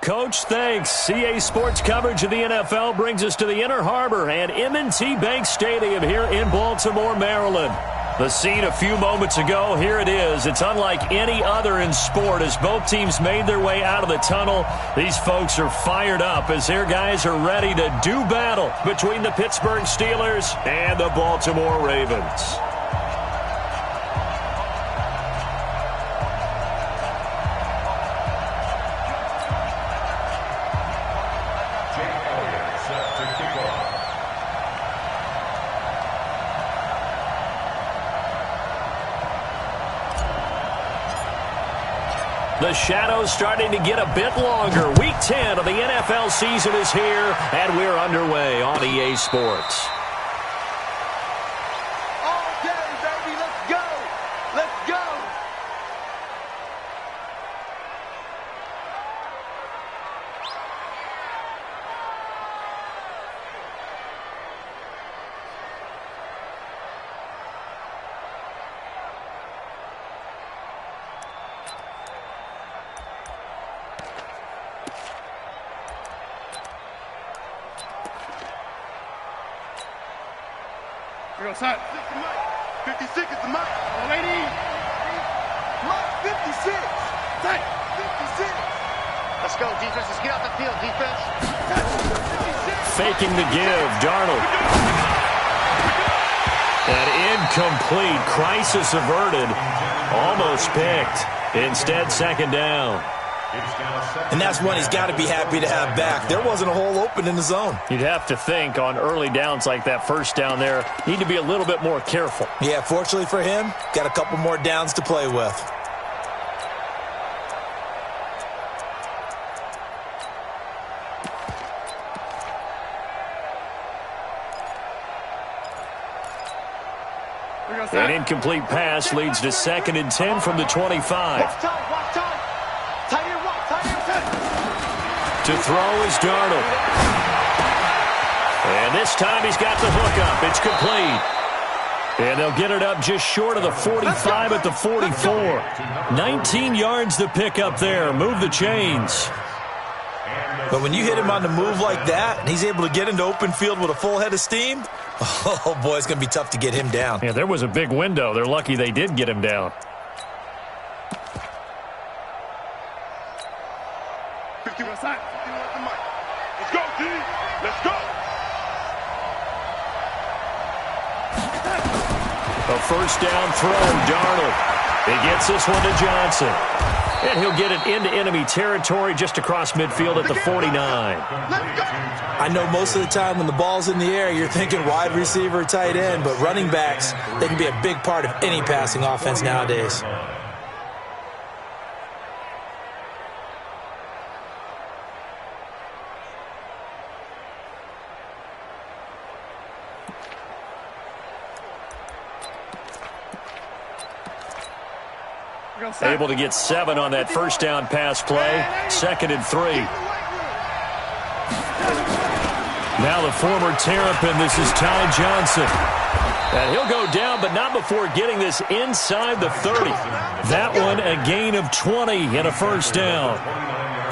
Coach, thanks. CA Sports coverage of the NFL brings us to the Inner Harbor and M&T Bank Stadium here in Baltimore, Maryland. The scene a few moments ago, here it is. It's unlike any other in sport as both teams made their way out of the tunnel. These folks are fired up as their guys are ready to do battle between the Pittsburgh Steelers and the Baltimore Ravens. The shadow's starting to get a bit longer. Week 10 of the NFL season is here, and we're underway on EA Sports. All day, baby. Let's go. Let's go. Here goes Hut. 56 is the mic. Lady. Mic 56. Tight. 56. Let's go, defense. Let's get off the field, defense. 56. Faking the give, Darnold. An incomplete, crisis averted, almost picked. Instead, second down. And that's one he's got to be happy to have back. There wasn't a hole open in the zone. You'd have to think on early downs like that first down there, need to be a little bit more careful. Yeah, fortunately for him, got a couple more downs to play with. An incomplete pass leads to 2nd and 10 from the 25. Watch time. Watch time. Tight end, walk. Tight end, tight. To throw is Darnold. And this time he's got the hook up. It's complete. And they'll get it up just short of the 45 at the 44. 19 yards to pick up there. Move the chains. But when you hit him on the move like that, and he's able to get into open field with a full head of steam, oh, boy, it's going to be tough to get him down. Yeah, there was a big window. They're lucky they did get him down. 51 side. 51 at the mic. Let's go, D. Let's go. A first down throw, Darnold. He gets this one to Johnson. And he'll get it into enemy territory just across midfield at the 49. I know most of the time when the ball's in the air, you're thinking wide receiver or tight end, but running backs, they can be a big part of any passing offense nowadays. Able to get 7 on that first down pass play. 2nd and 3. Now the former Terrapin, this is Ty Johnson. And he'll go down, but not before getting this inside the 30. That one a gain of 20 and a first down.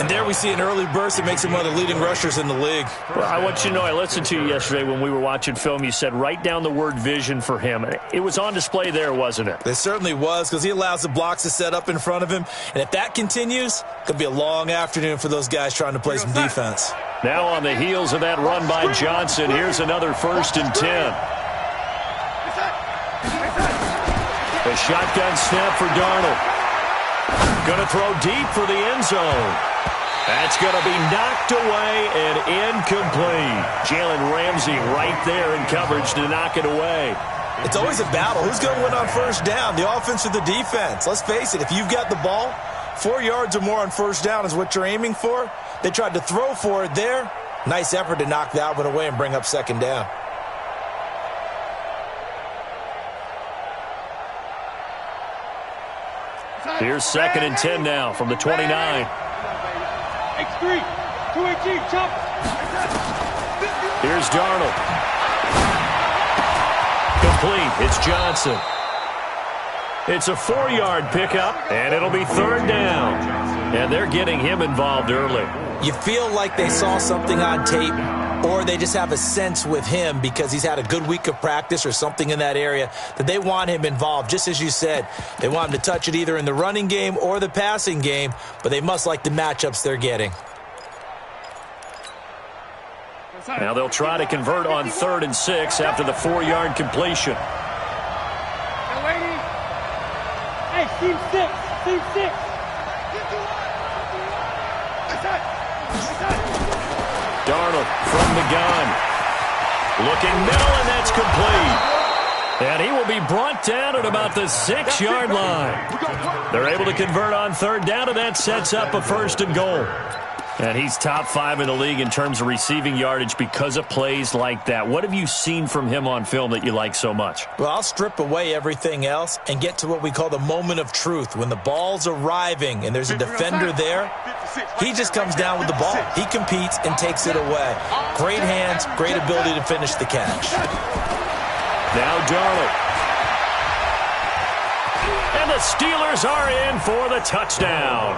And there we see an early burst that makes him one of the leading rushers in the league. Well, I want you to know, I listened to you yesterday when we were watching film. You said write down the word vision for him. It was on display there, wasn't it? It certainly was, because he allows the blocks to set up in front of him. And if that continues, it could be a long afternoon for those guys trying to play some defense. Now on the heels of that run by Johnson, here's another 1st and 10. A shotgun snap for Darnold. Going to throw deep for the end zone. That's going to be knocked away and incomplete. Jalen Ramsey right there in coverage to knock it away. It's always a battle. Who's going to win on first down, the offense or the defense? Let's face it, if you've got the ball, 4 yards or more on first down is what you're aiming for. They tried to throw for it there. Nice effort to knock that one away and bring up 2nd down. Here's 2nd and 10 now from the 29. X3, 218, chop. Here's Darnold. Complete. It's Johnson. It's a 4-yard pickup, and it'll be 3rd down. And they're getting him involved early. You feel like they saw something on tape, or they just have a sense with him because he's had a good week of practice or something in that area that they want him involved. Just as you said, they want him to touch it either in the running game or the passing game, but they must like the matchups they're getting. Now they'll try to convert on 3rd and 6 after the 4-yard completion. Hey, team 6, team 6. Darnold from the gun. Looking middle, and that's complete. And he will be brought down at about the 6-yard line. They're able to convert on 3rd down, and that sets up a 1st and goal. And he's top 5 in the league in terms of receiving yardage because of plays like that. What have you seen from him on film that you like so much? Well, I'll strip away everything else and get to what we call the moment of truth. When the ball's arriving and there's a defender there, he just comes down with the ball. He competes and takes it away. Great hands, great ability to finish the catch. Now Darnold. And the Steelers are in for the touchdown.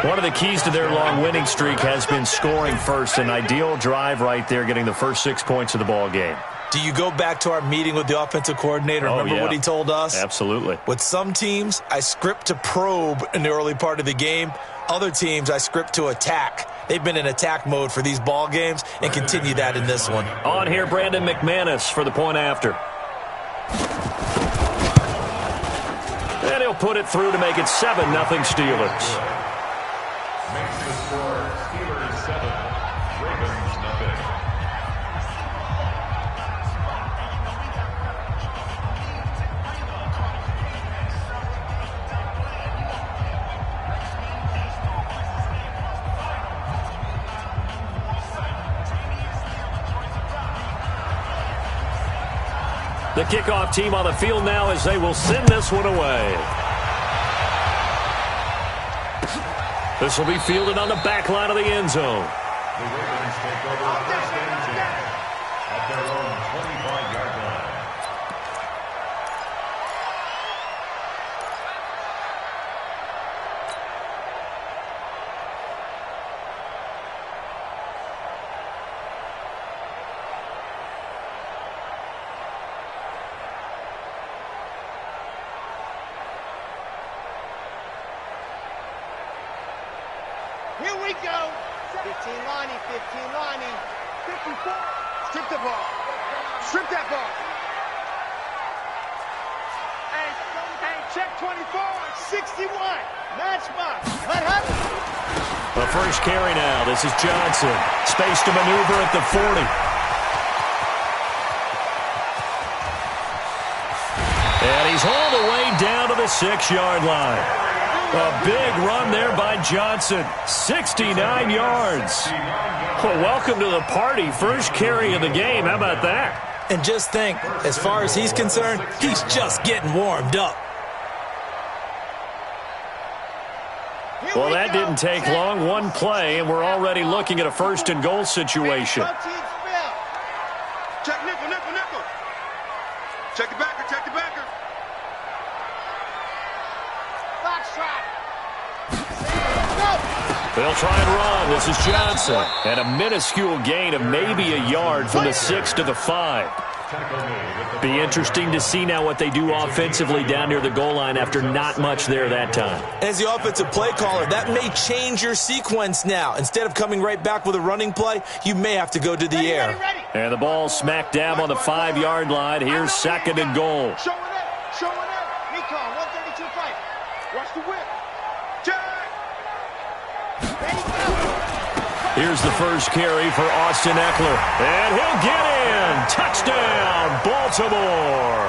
One of the keys to their long winning streak has been scoring first. An ideal drive right there, getting the first 6 points of the ball game. Do you go back to our meeting with the offensive coordinator? Remember what he told us? Absolutely. With some teams, I script to probe in the early part of the game. Other teams, I script to attack. They've been in attack mode for these ball games and continue that in this one. On here, Brandon McManus for the point after. And he'll put it through to make it 7-0 Steelers. Makes the score Steelers 7, Ravens nothing. The kickoff team on the field now as they will send this one away. This will be fielded on the back line of the end zone. The Ravens take over 1st and 10 at their own 25-yard line. Here we go. 15 Lonnie, 15 Lonnie. 54. Strip the ball. Strip that ball. Hey, check 24. 61. Matchbox. What happened? The first carry now. This is Johnson. Space to maneuver at the 40. And he's hauled away down to the 6-yard line. A big run there by Johnson. 69 yards. Well, welcome to the party. First carry of the game. How about that? And just think, as far as he's concerned, he's just getting warmed up. Well, that didn't take long. One play, and we're already looking at a 1st and goal situation. Check nickel, nickel, nickel. Check the backer, check the backer. They'll try and run. This is Johnson. And a minuscule gain of maybe a yard from the 6 to the 5. Be interesting to see now what they do offensively down near the goal line after not much there that time. As the offensive play caller, that may change your sequence now. Instead of coming right back with a running play, you may have to go to the air. And the ball smack dab on the 5-yard line. Here's 2nd and goal. Show it up. Show it up. Recon, 132 fight. Watch the whip. Here's the first carry for Austin Eckler. And he'll get in. Touchdown, Baltimore.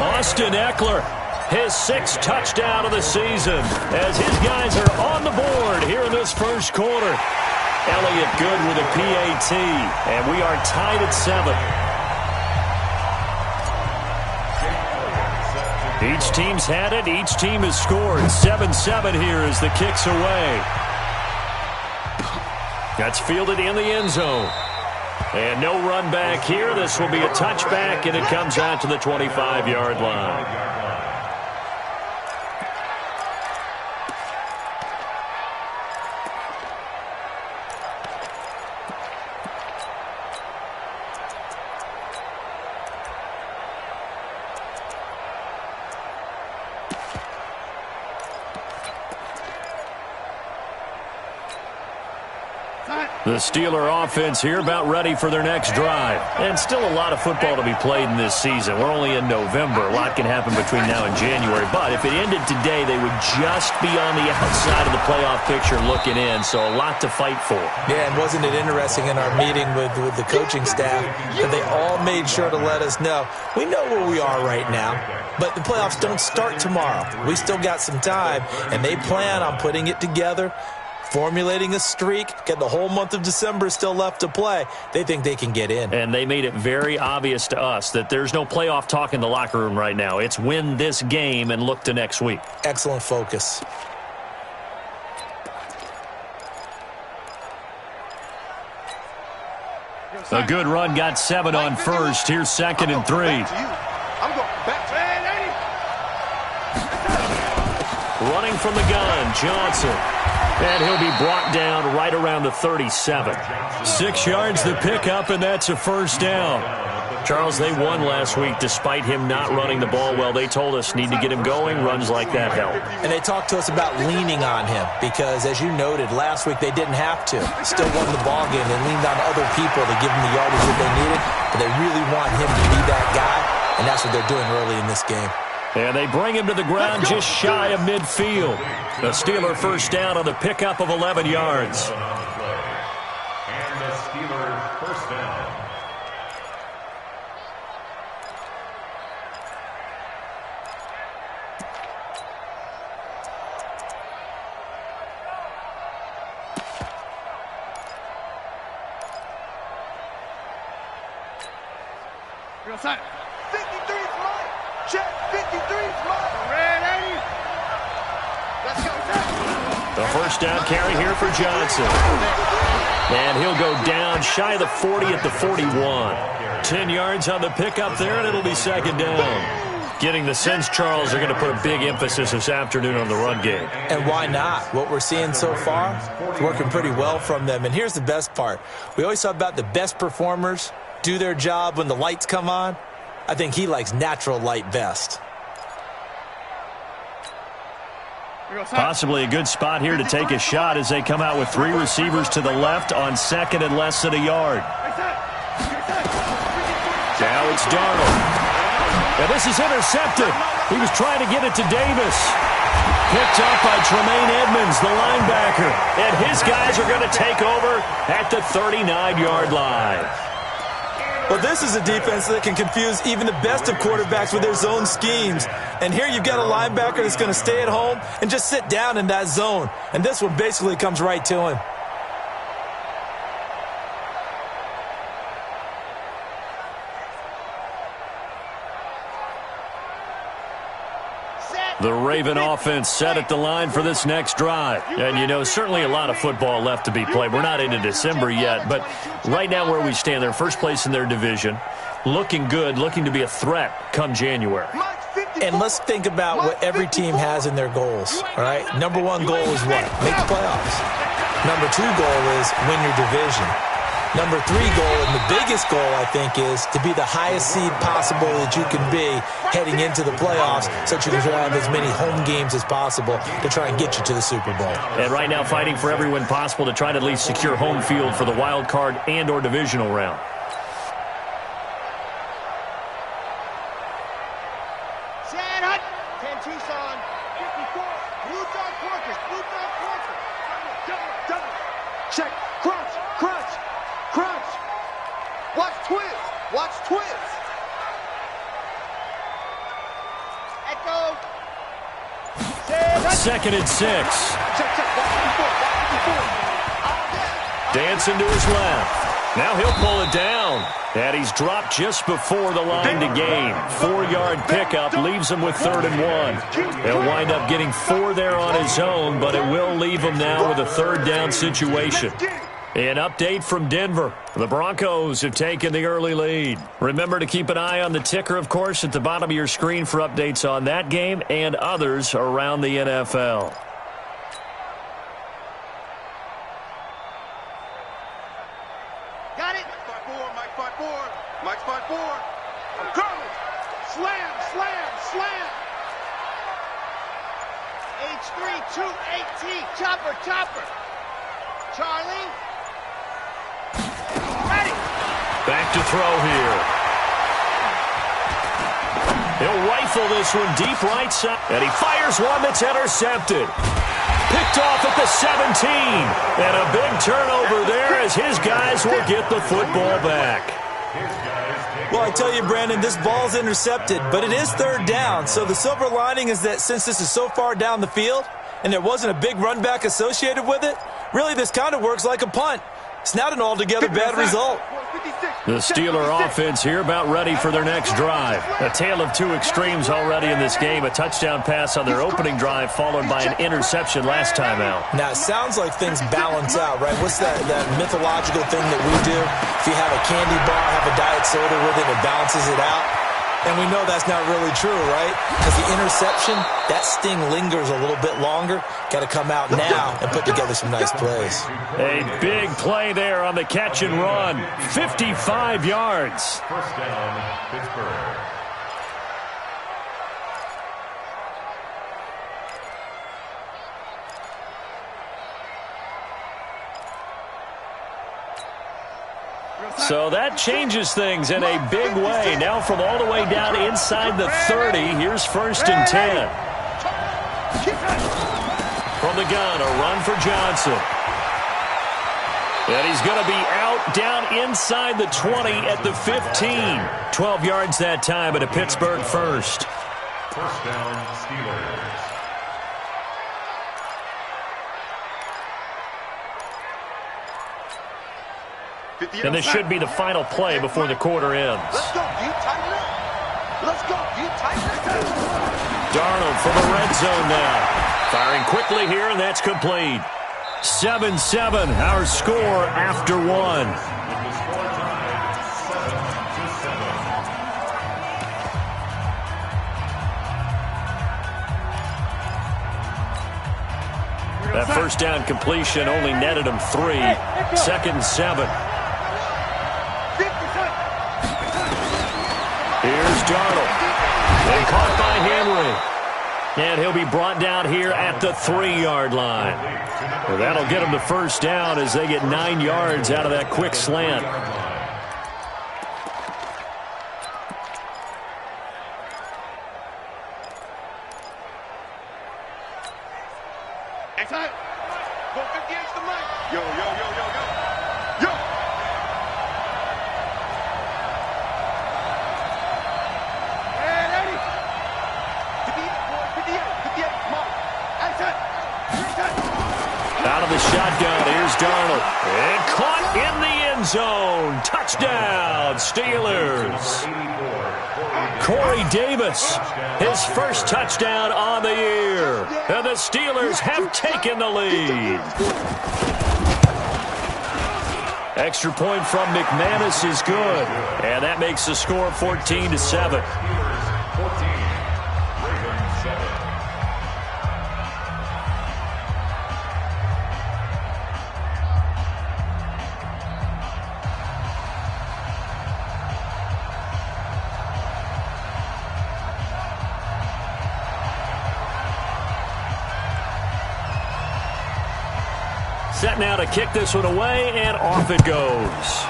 Austin Eckler, his 6th touchdown of the season as his guys are on the board here in this first quarter. Elliott good with a PAT, and we are tied at 7. Each team's had it. Each team has scored. 7-7 here as the kick's away. That's fielded in the end zone. And no run back here. This will be a touchback, and it comes out to the 25-yard line. The Steeler offense here about ready for their next drive. And still a lot of football to be played in this season. We're only in November. A lot can happen between now and January. But if it ended today, they would just be on the outside of the playoff picture looking in. So a lot to fight for. Yeah, and wasn't it interesting in our meeting with the coaching staff that they all made sure to let us know, we know where we are right now, but the playoffs don't start tomorrow. We still got some time, and they plan on putting it together, formulating a streak, get the whole month of December still left to play. They think they can get in. And they made it very obvious to us that there's no playoff talk in the locker room right now. It's win this game and look to next week. Excellent focus. A good run got 7 on first. Here's 2nd and 3. I'm going back to Running from the gun, Johnson. And he'll be brought down right around the 37. 6 yards the pickup, and that's a first down. Charles, they won last week despite him not running the ball well. They told us need to get him going. Runs like that help. And they talked to us about leaning on him because, as you noted, last week they didn't have to. Still won the ball game. They leaned on other people to give them the yardage that they needed, but they really want him to be that guy, and that's what they're doing early in this game. And they bring him to the ground just shy of midfield. The Steeler first down on the pickup of 11 yards. And the Steelers first down. Real side. 53 is mine. Check. 53 is mine. Ready? Let's go. The first down carry here for Johnson. And he'll go down shy of the 40 at the 41. 10 yards on the pickup there, and it'll be 2nd down. Getting the sense, Charles, they're going to put a big emphasis this afternoon on the run game. And why not? What we're seeing so far is working pretty well from them. And here's the best part. We always talk about the best performers do their job when the lights come on. I think he likes natural light best. Possibly a good spot here to take a shot as they come out with 3 receivers to the left on 2nd and less than a yard. Now it's Darnold. And this is intercepted. He was trying to get it to Davis. Picked up by Tremaine Edmonds, the linebacker. And his guys are going to take over at the 39-yard line. Well, this is a defense that can confuse even the best of quarterbacks with their zone schemes. And here you've got a linebacker that's going to stay at home and just sit down in that zone. And this one basically comes right to him. The Raven offense set at the line for this next drive. And, you know, certainly a lot of football left to be played. We're not into December yet, but right now where we stand, they're first place in their division, looking good, looking to be a threat come January. And let's think about what every team has in their goals, all right? Number 1 goal is what? Make the playoffs. Number 2 goal is win your division. Number 3 goal, and the biggest goal, I think, is to be the highest seed possible that you can be heading into the playoffs so that you can have as many home games as possible to try and get you to the Super Bowl. And right now fighting for every win possible to try to at least secure home field for the wild card and or divisional round. San Hut. 10 Tucson. 54. Blue dog Porkers. Blue dog Porkers. Double. Check. Crunch. Crunch. Crunch. Watch Twiz. Watch Twiz. Echo. 2nd and 6. Check. Dancing to his left. Now he'll pull it down. And he's dropped just before the line to gain. 4-yard pickup leaves him with 3rd and 1. He'll wind up getting 4 there on his own, but it will leave him now with a 3rd down situation. An update from Denver. The Broncos have taken the early lead. Remember to keep an eye on the ticker, of course, at the bottom of your screen for updates on that game and others around the NFL. Got it. Mike 5-4. Mike 5-4. I'm coming. Slam. H3 2AT. Chopper. Charlie. to throw here. He'll rifle this one deep right side. And he fires one that's intercepted. Picked off at the 17. And a big turnover there as his guys will get the football back. Well, I tell you, Brandon, this ball's intercepted, but it is third down. So the silver lining is that since this is so far down the field and there wasn't a big run back associated with it, really this kind of works like a punt. It's not an altogether bad result. The Steeler offense here about ready for their next drive. A tale of two extremes already in this game. A touchdown pass on their opening drive followed by an interception last time out. Now, it sounds like things balance out, right? What's that mythological thing that we do? If you have a candy bar, have a diet soda with it, it balances it out. And we know that's not really true, right? Because the interception, that sting lingers a little bit longer. Got to come out now and put together some nice plays. A big play there on the catch and run. 55 yards. First down, Pittsburgh. So that changes things in a big way. Now from all the way down inside the 30, here's 1st and 10. From the gun, a run for Johnson. And he's going to be out down inside the 20 at the 15. 12 yards that time at a Pittsburgh first. First down, Steelers. And this should be the final play before the quarter ends. Let's go, you tighten up. Let's go, you tighten up. Darnold from the red zone now. Firing quickly here, and that's complete. 7-7, our score after one. That first down completion only netted him 3. 2nd and 7. Here's Darnold. And caught by Henry. And he'll be brought down here at the 3-yard line. Well, that'll get him the first down as they get 9 yards out of that quick slant. Yo, yo, yo, yo, yo. Yo! Hey, ready? 58, 58, come on. Action! Out of the shotgun, here's Darnold. And caught in the end zone. Touchdown, Steelers. Corey Davis, his first touchdown on the year. And the Steelers have taken the lead. Extra point from McManus is good. And that makes the score 14-7. Set now to kick this one away, and off it goes.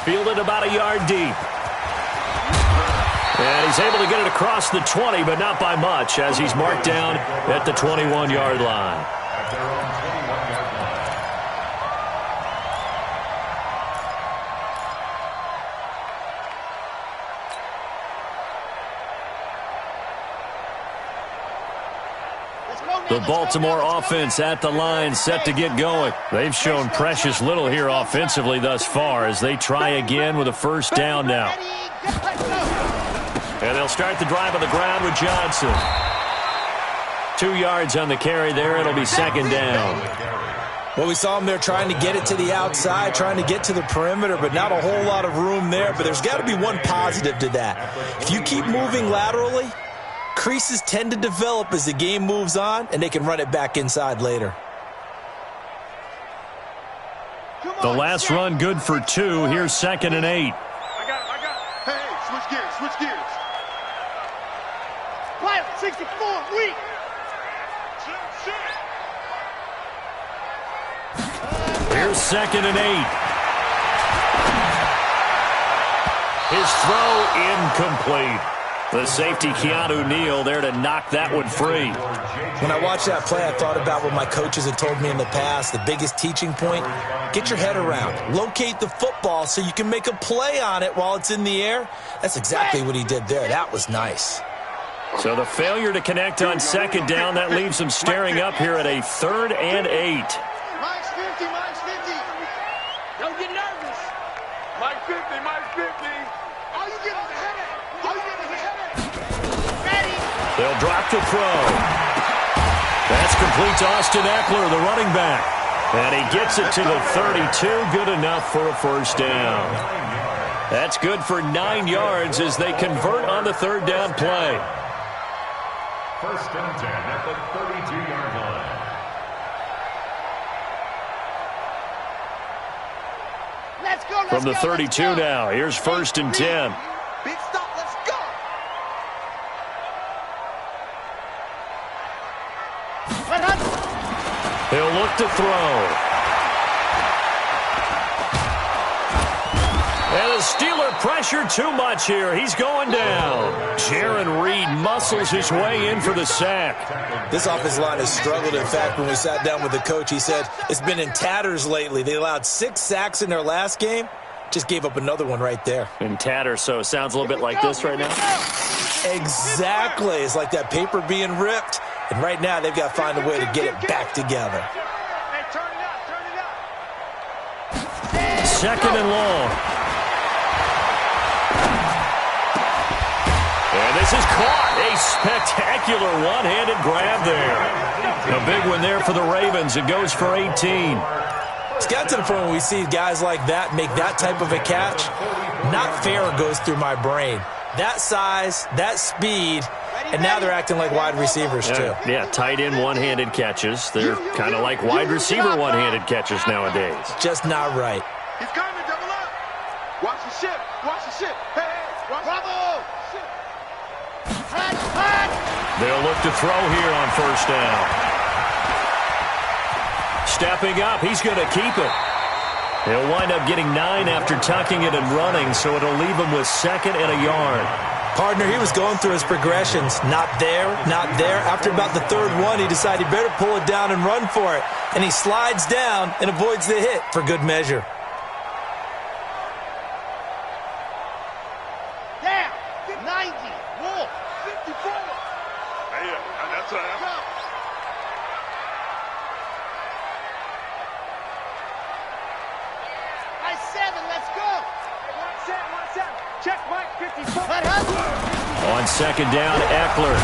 Fielded about a yard deep. And he's able to get it across the 20, but not by much, as he's marked down at the 21-yard line. At their own 21-yard line. The Baltimore offense at the line, set to get going. They've shown precious little here offensively thus far as they try again with a first down now. And they'll start the drive on the ground with Johnson. 2 yards on the carry there. It'll be 2nd down. Well, we saw him there trying to get it to the outside, trying to get to the perimeter, but not a whole lot of room there. But there's got to be one positive to that. If you keep moving laterally, creases tend to develop as the game moves on, and they can run it back inside later. The last run good for 2. Here's 2nd and 8. I got it. Hey, switch gears. Pilot 64, weak. Here's 2nd and 8. His throw incomplete. The safety, Keanu Neal, there to knock that one free. When I watched that play, I thought about what my coaches had told me in the past. The biggest teaching point, get your head around. Locate the football so you can make a play on it while it's in the air. That's exactly what he did there. That was nice. So the failure to connect on 2nd down, that leaves him staring up here at a 3rd and 8. Mike's 50, Mike's 50. Don't get nervous. Mike 50, Mike 50. All you get is a headache. All you get is a headache. Ready. They'll drop to throw. That's complete to Austin Eckler, the running back. And he gets it to the 32. Good enough for a 1st down. That's good for 9 yards as they convert on the 3rd down play. 1st and 10 at the 32-yard line. Let's go, let's From the go, 32 let's go. now, here's 1st and 10. Big stop, let's go. He'll look to throw. And the Steeler pressure too much here. He's going down. Jaron Reed muscles his way in for the sack. This offensive line has struggled. In fact, when we sat down with the coach, he said it's been in tatters lately. They allowed 6 sacks in their last game. Just gave up another one right there. In tatters, so it sounds a little bit like this right now. Exactly. It's like that paper being ripped. And right now, they've got to find a way to get it back together. Hey, turn it up, turn it up. 2nd and long. And this is caught. A spectacular one-handed grab there. A big one there for the Ravens. It goes for 18. It's got to the point where we see guys like that make that type of a catch. Not fair goes through my brain. That size, that speed, and now they're acting like wide receivers too. Yeah, tight end one-handed catches. They're kind of like wide receiver one-handed catches nowadays. Just not right. He's coming, double up. Watch the ship, watch the ship. Hey, hey, watch Bravo. Hot, hot. They'll look to throw here on 1st down. Stepping up, he's going to keep it. He'll wind up getting 9 after tucking it and running, so it'll leave him with 2nd and a yard. Partner, he was going through his progressions. Not there, not there. After about the 3rd one, he decided he better pull it down and run for it. And he slides down and avoids the hit for good measure. Down. 90. Wolf. 54. Hey, that's what happened. By 7, let's go. One set. Check Mike, 54. Hut, hut. On 2nd down, Eckler.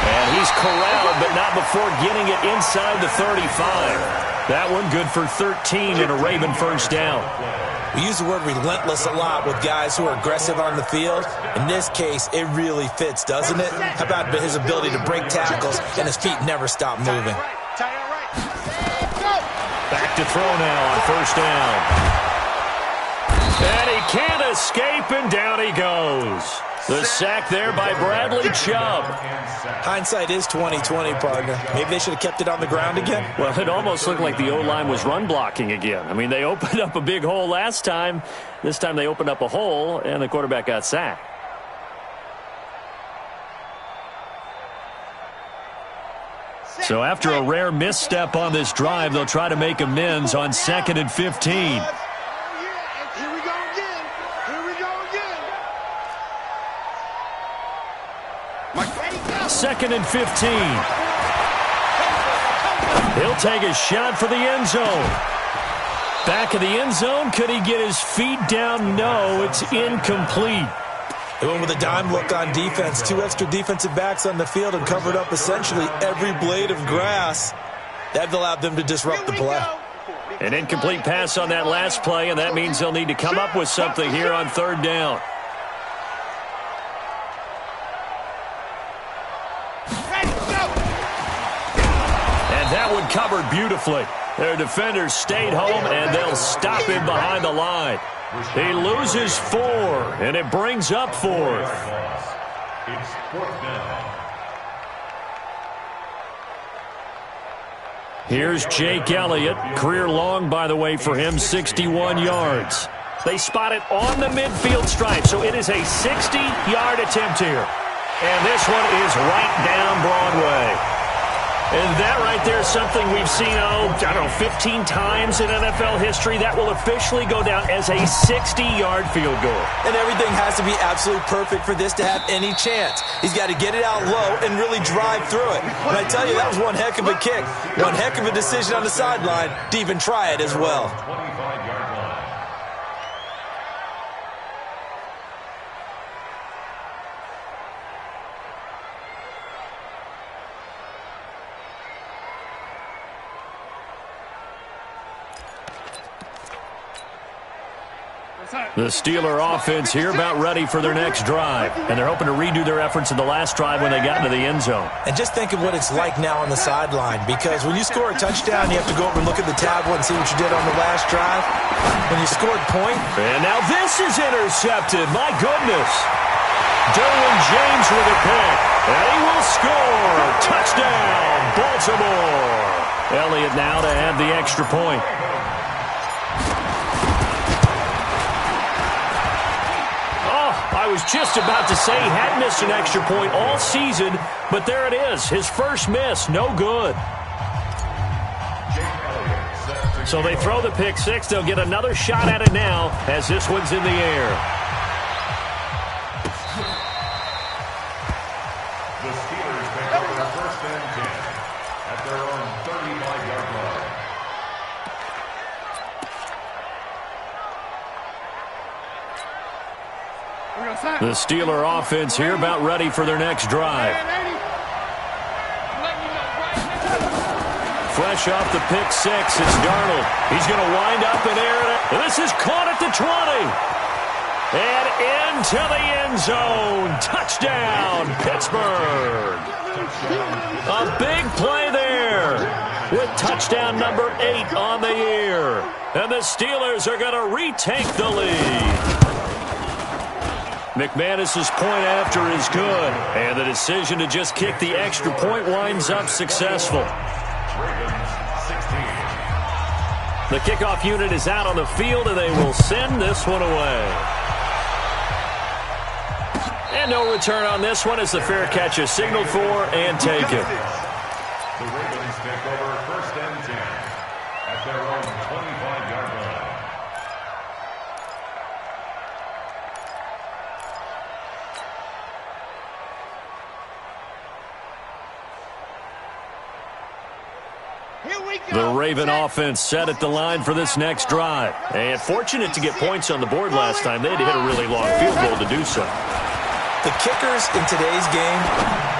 And he's corralled, but not before getting it inside the 35. That one good for 13 and a Raven 1st down. We use the word relentless a lot with guys who are aggressive on the field. In this case, it really fits, doesn't it? How about his ability to break tackles and his feet never stop moving? Back to throw now on 1st down. And he can't escape, and down he goes. The sack there by Bradley Chubb. Hindsight is 20/20, partner. Maybe they should have kept it on the ground again. Well, it almost looked like the O-line was run blocking again. I mean, they opened up a big hole last time. This time they opened up a hole, and the quarterback got sacked. So after a rare misstep on this drive, they'll try to make amends on 2nd and 15. Here we go again. Here we go again. 2nd and 15. He'll take a shot for the end zone. Back of the end zone. Could he get his feet down? No, it's incomplete. They went with a dime look on defense. 2 extra defensive backs on the field and covered up essentially every blade of grass. That allowed them to disrupt the play. An incomplete pass on that last play, and that means they'll need to come up with something here on 3rd down. And that one covered beautifully. Their defenders stayed home, and they'll stop him behind the line. He loses 4, and it brings up 4th. It's 4th down. Here's Jake Elliott. Career long, by the way, for him, 61 yards. They spot it on the midfield stripe, so it is a 60-yard attempt here. And this one is right down Broadway. And that right there is something we've seen, I don't know, 15 times in NFL history. That will officially go down as a 60-yard field goal. And everything has to be absolutely perfect for this to have any chance. He's got to get it out low and really drive through it. And I tell you, that was one heck of a kick. One heck of a decision on the sideline to even try it as well. 25-yard line. The Steeler offense here about ready for their next drive. And they're hoping to redo their efforts in the last drive when they got into the end zone. And just think of what it's like now on the sideline, because when you score a touchdown, you have to go over and look at the tablet and see what you did on the last drive. When you scored point. And now this is intercepted. My goodness. Derwin James with a pick. And he will score. Touchdown, Baltimore. Elliott now to add the extra point. I was just about to say he had missed an extra point all season, but there it is. His first miss, no good. So they throw the pick six. They'll get another shot at it now as this one's in the air. The Steelers take over first and 10 at their own 35-yard line. The Steeler offense here about ready for their next drive. Fresh off the pick six, it's Darnold. He's going to wind up and air it. This is caught at the 20. And into the end zone. Touchdown, Pittsburgh. A big play there with touchdown number 8 on the year. And the Steelers are going to retake the lead. McManus's point after is good, and the decision to just kick the extra point winds up successful. The kickoff unit is out on the field, and they will send this one away. And no return on this one as the fair catch is signaled for and taken. The Ravens take over first and 10 at their own 25-yard line. The Raven offense set at the line for this next drive. And fortunate to get points on the board last time. They had to hit a really long field goal to do so. The kickers in today's game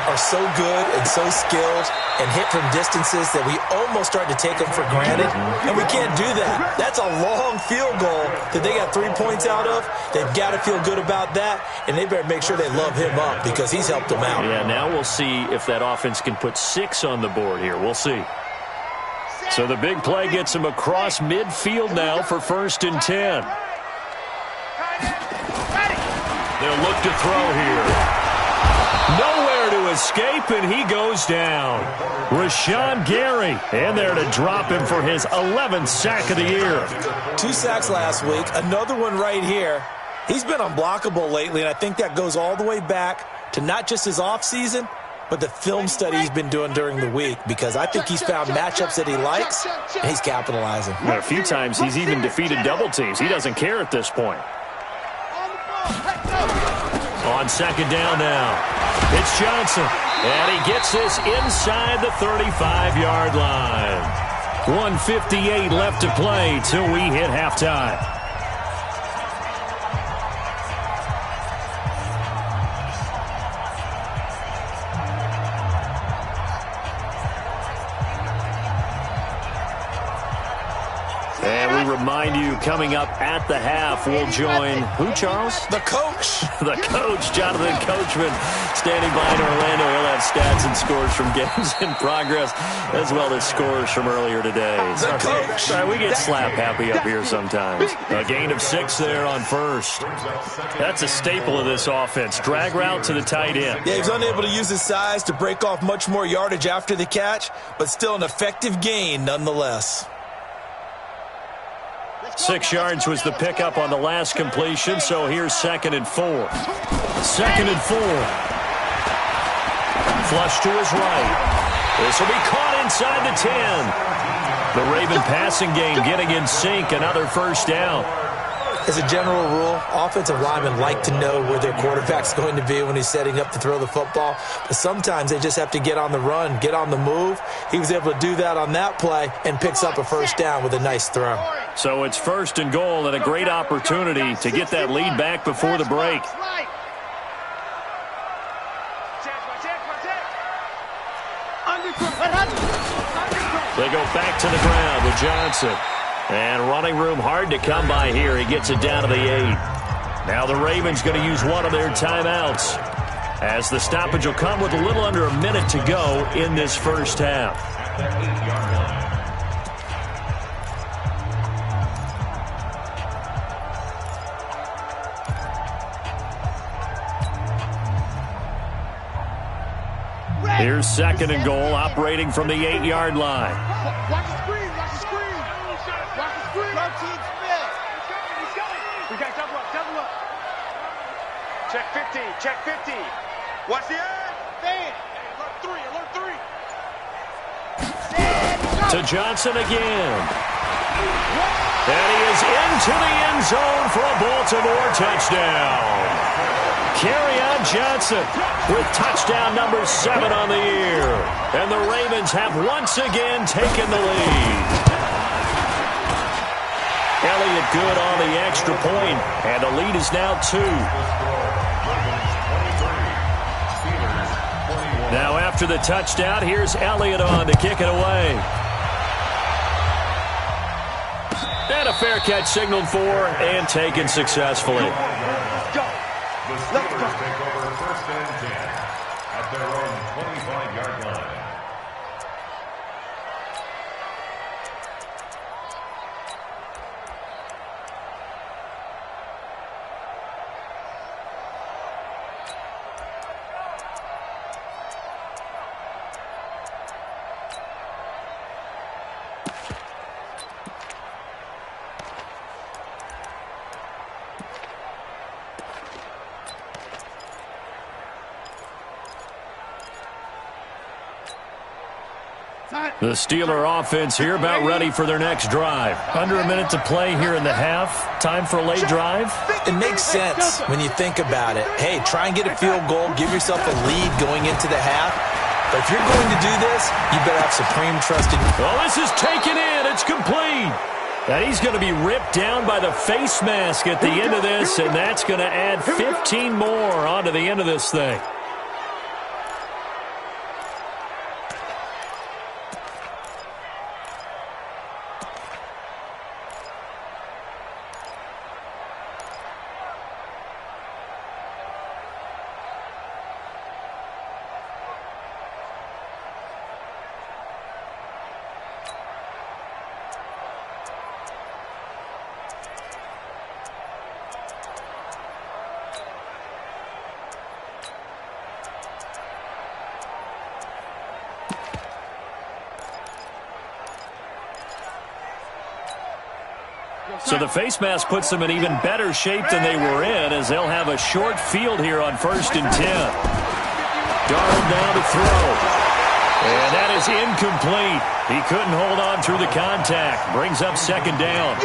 are so good and so skilled and hit from distances that we almost start to take them for granted. And we can't do that. That's a long field goal that they got 3 points out of. They've got to feel good about that, and they better make sure they love him up because he's helped them out. Yeah, now we'll see if that offense can put 6 on the board here. We'll see. So the big play gets him across midfield now for first and 10. They'll look to throw here. Nowhere to escape, and he goes down. Rashawn Gary in there to drop him for his 11th sack of the year. 2 sacks last week, another one right here. He's been unblockable lately, and I think that goes all the way back to not just his offseason, but the film study he's been doing during the week, because I think he's found matchups that he likes, and he's capitalizing. Well, a few times he's even defeated double teams. He doesn't care at this point. On second down now, it's Johnson, and he gets this inside the 35-yard line. 1:58 left to play till we hit halftime. And we remind you, coming up at the half. We'll join who, Charles? The coach. The coach, Jonathan Coachman, standing by in Orlando. He'll have stats and scores from games in progress, as well as scores from earlier today. The coach. Sorry, we get slap happy up here sometimes. A gain of 6 there on first. That's a staple of this offense. Drag route to the tight end. Yeah, he was unable to use his size to break off much more yardage after the catch, but still an effective gain nonetheless. 6 yards was the pickup on the last completion, so here's 2nd and 4. 2nd and 4. Flush to his right. This will be caught inside the 10. The Raven passing game getting in sync, another first down. As a general rule, offensive linemen like to know where their quarterback's going to be when he's setting up to throw the football. But sometimes they just have to get on the run, get on the move. He was able to do that on that play and picks up a first down with a nice throw. So it's 1st and goal and a great opportunity to get that lead back before the break. They go back to the ground with Johnson. And running room hard to come by here. He gets it down to the 8. Now the Ravens going to use one of their timeouts, as the stoppage will come with a little under a minute to go in this first half. Here's 2nd and goal, operating from the 8-yard line. Watch the screen, watch the screen. Watch the screen. Our team's missed. We got double up. Check 50, check 50. Watch the end. Fan. Alert 3. To Johnson again. And he is into the end zone for a Baltimore touchdown. Kerryon Johnson with touchdown number 7 on the year. And the Ravens have once again taken the lead. Elliott good on the extra point, and the lead is now 2. Now after the touchdown, here's Elliott on to kick it away. And a fair catch signaled for and taken successfully. The Steelers take over 1st and 10 at their own 25-yard line. The Steeler offense here about ready for their next drive. Under a minute to play here in the half. Time for a late drive? It makes sense when you think about it. Hey, try and get a field goal. Give yourself a lead going into the half. But if you're going to do this, you better have supreme trust in you. Well, this is taken in. It's complete. And he's going to be ripped down by the face mask at the end of this, and that's going to add 15 more onto the end of this thing. So the face mask puts them in even better shape than they were in, as they'll have a short field here on 1st and 10. Darnold down to throw. And that is incomplete. He couldn't hold on through the contact. Brings up 2nd down.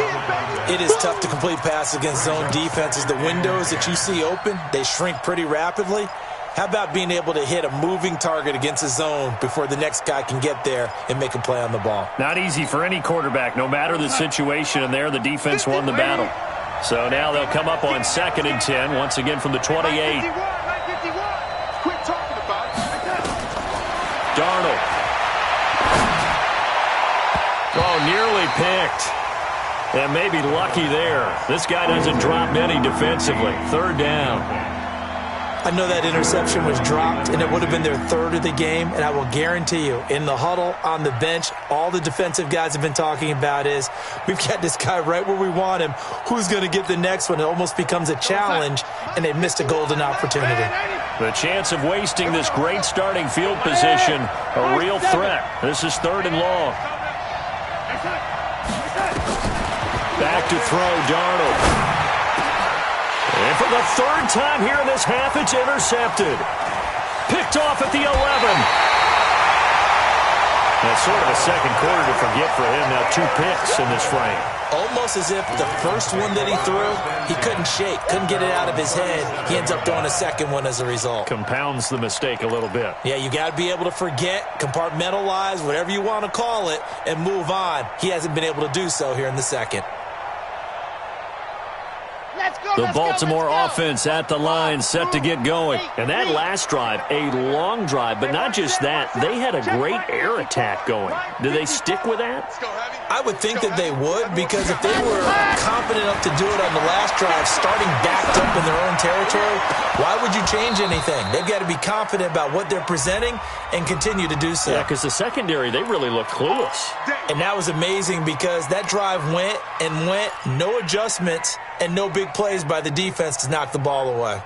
It is tough to complete passes against zone defenses. The windows that you see open, they shrink pretty rapidly. How about being able to hit a moving target against a zone before the next guy can get there and make a play on the ball? Not easy for any quarterback, no matter the situation, and there the defense won the battle. So now they'll come up on 2nd and 10, once again from the 28. Quit talking about it. Darnold. Oh, nearly picked. And maybe lucky there. This guy doesn't drop many defensively. Third down. I know that interception was dropped, and it would have been their third of the game, and I will guarantee you, in the huddle, on the bench, all the defensive guys have been talking about is, we've got this guy right where we want him. Who's going to get the next one? It almost becomes a challenge, and they missed a golden opportunity. The chance of wasting this great starting field position, a real threat. This is third and long. Back to throw, Darnold. And for the third time here in this half, it's intercepted. Picked off at the 11. That's sort of a second quarter to forget for him. Now 2 picks in this frame. Almost as if the first one that he threw, he couldn't shake, couldn't get it out of his head. He ends up throwing a second one as a result. Compounds the mistake a little bit. Yeah, you got to be able to forget, compartmentalize, whatever you want to call it, and move on. He hasn't been able to do so here in the second. The Baltimore offense at the line, set to get going. And that last drive, a long drive, but not just that. They had a great air attack going. Do they stick with that? I would think that they would, because if they were confident enough to do it on the last drive, starting backed up in their own territory, why would you change anything? They've got to be confident about what they're presenting and continue to do so. Yeah, because the secondary, they really look clueless. And that was amazing because that drive went and went, no adjustments, and no big plays by the defense to knock the ball away.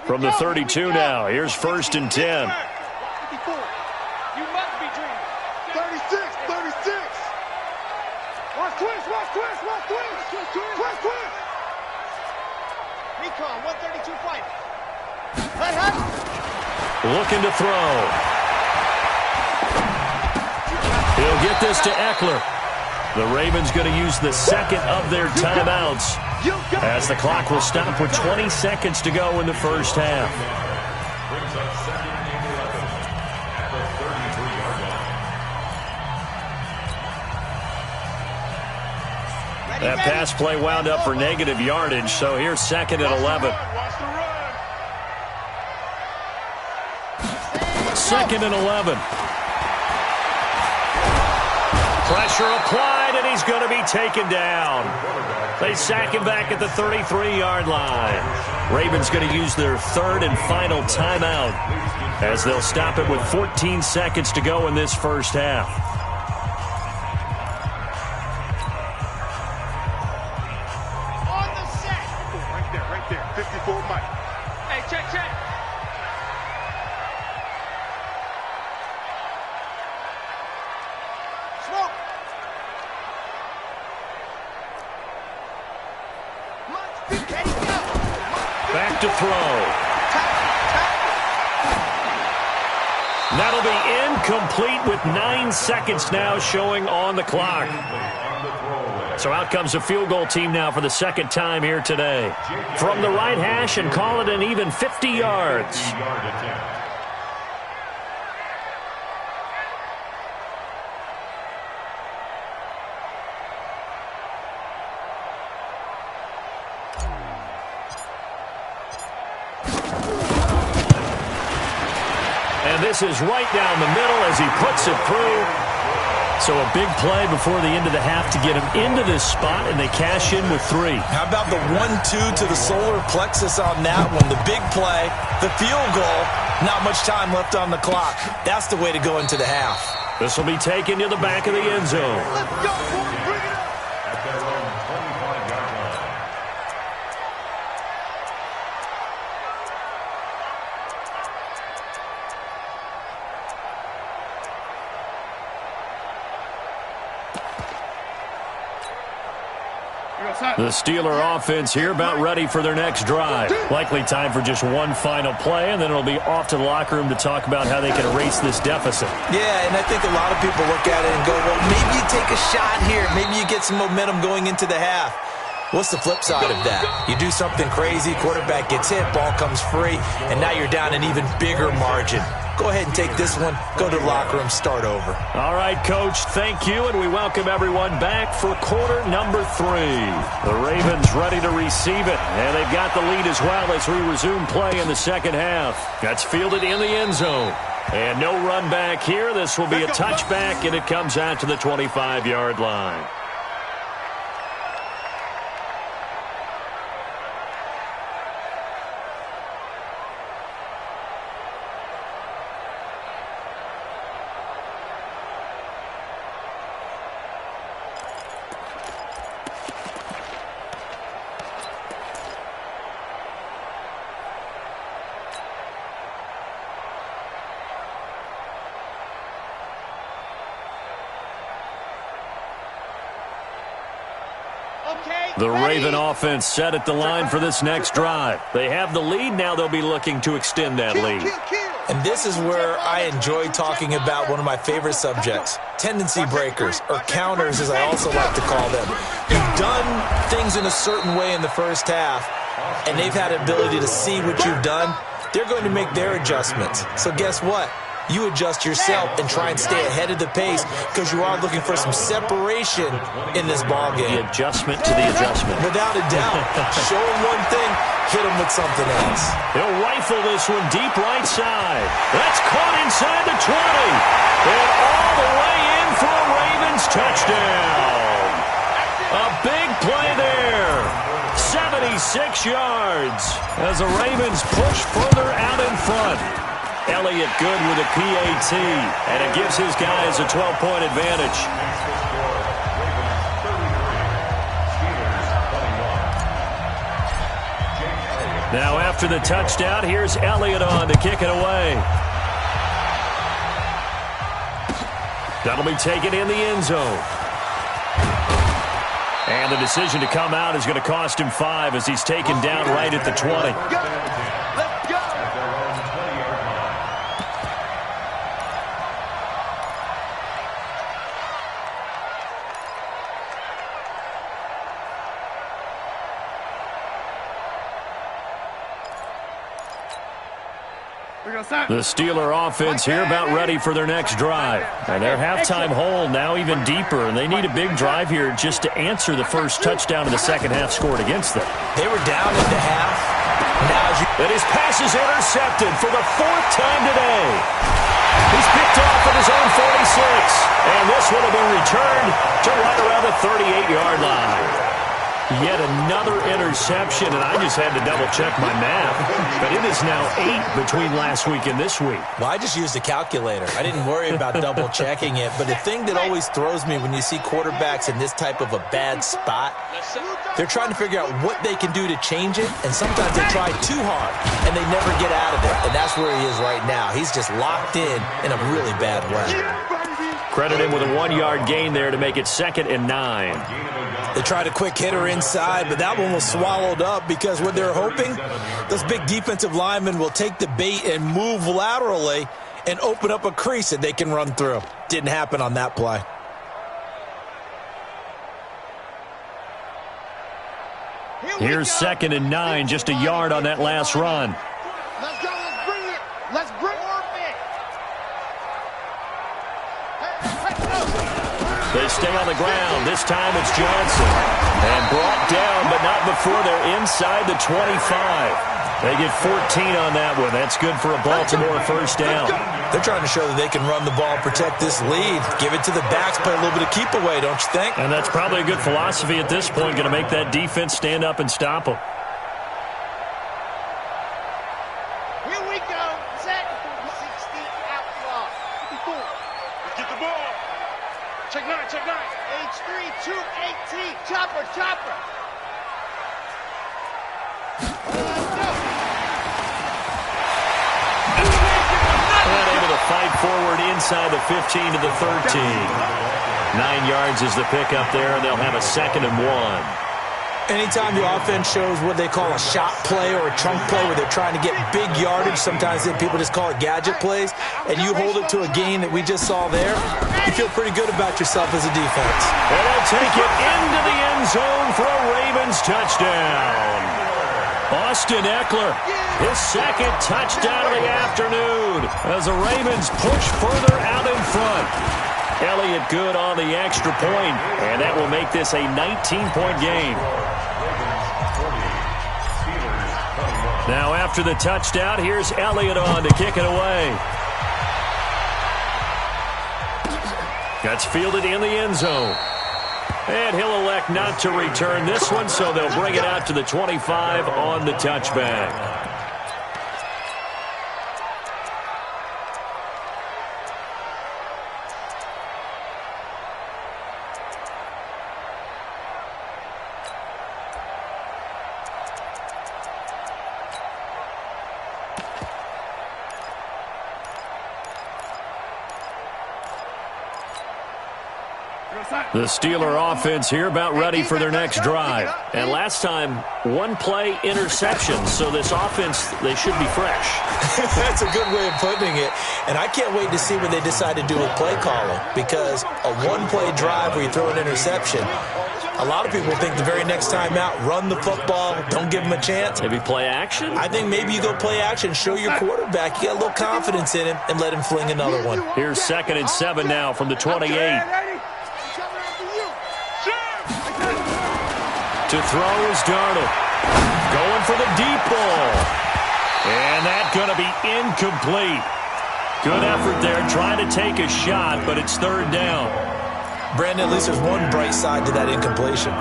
From the 32 now, here's 1st and 10. You must be dreaming. 36, 36. Watch twist, watch twist, watch twist. Twist, twist. Recon, 132 fight. Looking to throw. He'll get this to Eckler. The Ravens going to use the second of their timeouts as the clock will stop with 20 seconds to go in the first half. Brings up 2nd and 11 at the 33-yard line. That pass play wound up for negative yardage, so here's 2nd and 11. 2nd and 11. Pressure applied, and he's going to be taken down. They sack him back at the 33-yard line. Ravens going to use their third and final timeout as they'll stop it with 14 seconds to go in this first half. On the set. Right there. 54 Mike. Hey, check. Smoke. Back to throw. That'll be incomplete with 9 seconds now showing on the clock. So out comes a field goal team now for the second time here today. From the right hash and call it an even 50 yards. And this is right down the middle as he puts it through. So a big play before the end of the half to get him into this spot, and they cash in with 3. How about the 1-2 to the solar plexus on that one? The big play, the field goal, not much time left on the clock. That's the way to go into the half. This will be taken to the back of the end zone. Let's go, boys. Bring it up. At their own 25-yard line. The Steeler offense here about ready for their next drive. Likely time for just one final play, and then it'll be off to the locker room to talk about how they can erase this deficit. Yeah, and I think a lot of people look at it and go, well, maybe you take a shot here. Maybe you get some momentum going into the half. What's the flip side of that? You do something crazy, quarterback gets hit, ball comes free, and now you're down an even bigger margin. Go ahead and take this one, go to the locker room, start over. All right, Coach, thank you, and we welcome everyone back for quarter number 3. The Ravens ready to receive it, and they've got the lead as well as we resume play in the second half. That's fielded in the end zone. And no run back here. This will be a touchback, and it comes out to the 25-yard line. The Raven offense set at the line for this next drive. They have the lead now. They'll be looking to extend that lead. And this is where I enjoy talking about one of my favorite subjects, tendency breakers, or counters as I also like to call them. You've done things in a certain way in the first half, and they've had the ability to see what you've done. They're going to make their adjustments. So guess what? You adjust yourself and try and stay ahead of the pace because you are looking for some separation in this ball game. The adjustment to the adjustment. Without a doubt. Show them one thing, hit them with something else. He'll rifle this one deep right side. That's caught inside the 20. And all the way in for a Ravens touchdown. A big play there. 76 yards as the Ravens push further out in front. Elliott good with a PAT, and it gives his guys a 12-point advantage. Now after the touchdown, here's Elliott on to kick it away. That'll be taken in the end zone. And the decision to come out is going to cost him 5 as he's taken down right at the 20. The Steeler offense here about ready for their next drive. And their halftime hole now even deeper, and they need a big drive here just to answer the first touchdown in the second half scored against them. They were down at the half. And his pass is intercepted for the 4th time today. He's picked off at his own 46. And this one will be returned to right around the 38-yard line. Yet another interception, and I just had to double-check my math. But it is now 8 between last week and this week. Well, I just used a calculator. I didn't worry about double-checking it. But the thing that always throws me when you see quarterbacks in this type of a bad spot, they're trying to figure out what they can do to change it, and sometimes they try too hard, and they never get out of it. And that's where he is right now. He's just locked in a really bad way. Credit him with a 1-yard gain there to make it 2nd and 9. They tried a quick hitter inside, but that one was swallowed up because what they're hoping, those big defensive linemen will take the bait and move laterally and open up a crease that they can run through. Didn't happen on that play. Here's 2nd and 9, just a yard on that last run. Let's go, let's bring it. Let's bring it. They stay on the ground. This time it's Johnson. And brought down, but not before they're inside the 25. They get 14 on that one. That's good for a Baltimore first down. They're trying to show that they can run the ball, protect this lead. Give it to the backs, play a little bit of keep away, don't you think? And that's probably a good philosophy at this point. Going to make that defense stand up and stop them. Here we go. Set. 60 outlaw. 54. Let's get the ball. Check 9, check 9. H3, 218. Chopper, chopper. Able to fight forward inside the 15 to the 13. 9 yards is the pickup there, and they'll have a 2nd and 1. Anytime the offense shows what they call a shot play or a chunk play where they're trying to get big yardage, sometimes people just call it gadget plays, and you hold it to a gain that we just saw there, you feel pretty good about yourself as a defense. And they'll take it into the end zone for a Ravens touchdown. Austin Eckler, his 2nd touchdown of the afternoon as the Ravens push further out in front. Elliott good on the extra point, and that will make this a 19-point game. Now after the touchdown, here's Elliott on to kick it away. That's fielded in the end zone. And he'll elect not to return this one, so they'll bring it out to the 25 on the touchback. The Steeler offense here about ready for their next drive. And last time, one-play interception. So this offense, they should be fresh. That's a good way of putting it. And I can't wait to see what they decide to do with play calling. Because a one-play drive where you throw an interception, a lot of people think the very next time out, run the football, don't give them a chance. Maybe play action? I think maybe you go play action, show your quarterback. You got a little confidence in him, and let him fling another one. Here's 2nd and 7 now from the 28. To throw is Darnold. Going for the deep ball. And that's going to be incomplete. Good effort there trying to take a shot, but it's 3rd down. Brandon, at least there's one bright side to that incompletion.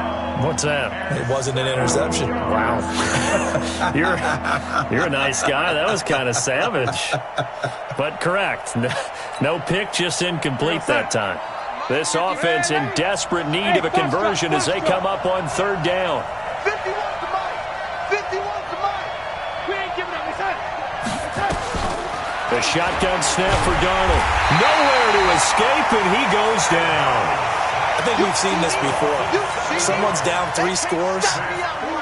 What's that? It wasn't an interception. Wow. You're a nice guy. That was kind of savage. But correct. No pick, just incomplete that time. This offense in desperate need of a conversion as they come up on 3rd down. 51 to Mike. 51 to Mike. We ain't giving up. The shotgun snap for Darnold. Nowhere to escape, and he goes down. I think we've seen this before. Someone's down 3 scores.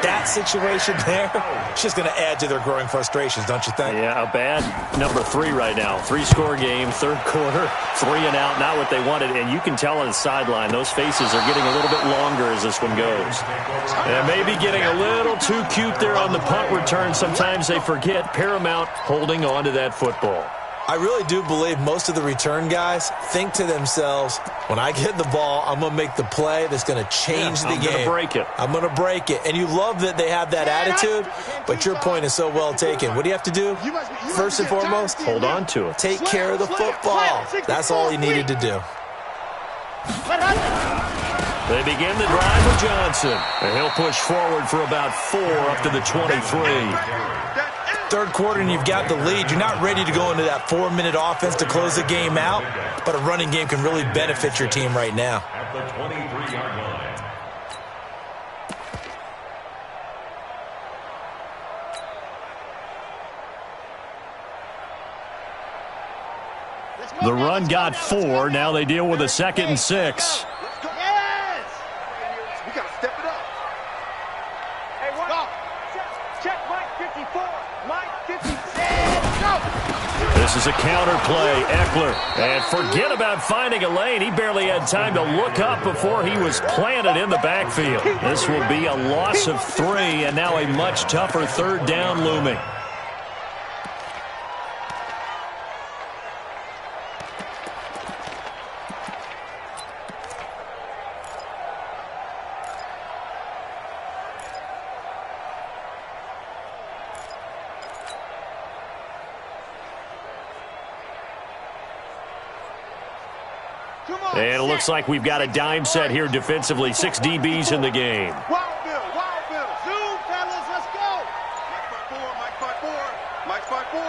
That situation there, it's just going to add to their growing frustrations, don't you think? Yeah, a bad number 3 right now. 3-score game, 3rd quarter, 3 and out, not what they wanted. And you can tell on the sideline, those faces are getting a little bit longer as this one goes. And maybe getting a little too cute there on the punt return. Sometimes they forget Paramount holding on to that football. I really do believe most of the return guys think to themselves, when I get the ball, I'm going to make the play that's going to change the game. I'm going to break it. I'm going to break it. And you love that they have that attitude, but your point is so well taken. What do you have to do? First and foremost, hold on to it. Take care of the football. That's all you needed to do. They begin the drive with Johnson. And he'll push forward for about 4 up to the 23. 3rd quarter and you've got the lead. You're not ready to go into that 4-minute offense to close the game out, but a running game can really benefit your team right now. At the 23-yard line. The run got 4. Now they deal with a 2nd and 6. Yes! We got to step it up. Hey, what? Check Mike 54. Mike 56. Go! This is a counter play. Eckler. And forget about finding a lane. He barely had time to look up before he was planted in the backfield. This will be a loss of 3, and now a much tougher 3rd down looming. And it looks like we've got a dime set here defensively. 6 DBs in the game. Wild Bill, Wild Bill. Zoom, fellas, let's go. Mike 5-4, Mike 5-4,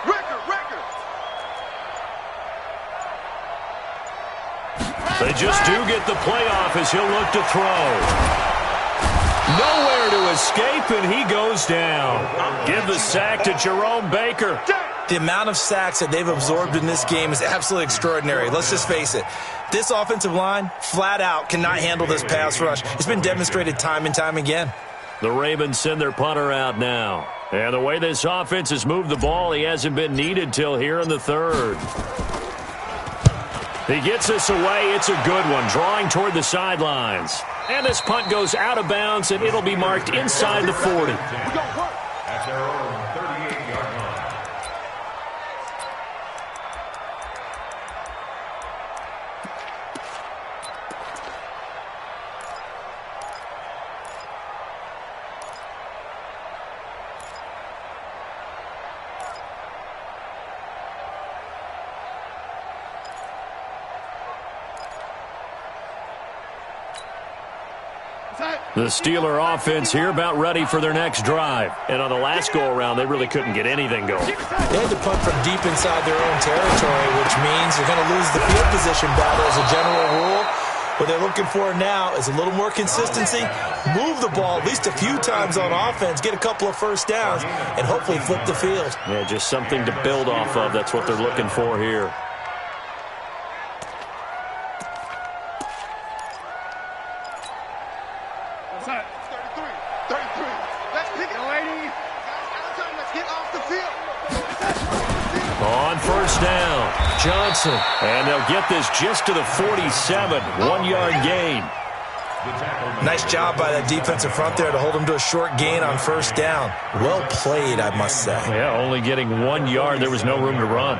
Mike 5-4. They just do get the playoff as he'll look to throw. Nowhere to escape, and he goes down. Give the sack to Jerome Baker. The amount of sacks that they've absorbed in this game is absolutely extraordinary. Let's just face it. This offensive line, flat out, cannot handle this pass rush. It's been demonstrated time and time again. The Ravens send their punter out now. And the way this offense has moved the ball, he hasn't been needed till here in the 3rd. He gets this away. It's a good one, drawing toward the sidelines. And this punt goes out of bounds, and it'll be marked inside the 40. At their own 38-yard line. The Steeler offense here about ready for their next drive. And on the last go-around, they really couldn't get anything going. They had to punt from deep inside their own territory, which means you're going to lose the field position battle as a general rule. What they're looking for now is a little more consistency, move the ball at least a few times on offense, get a couple of first downs, and hopefully flip the field. Yeah, just something to build off of. That's what they're looking for here. On first down, Johnson. And they'll get this just to the 47, 1-yard gain. Nice job by that defensive front there to hold him to a short gain on first down. Well played, I must say. Yeah, only getting 1 yard. There was no room to run.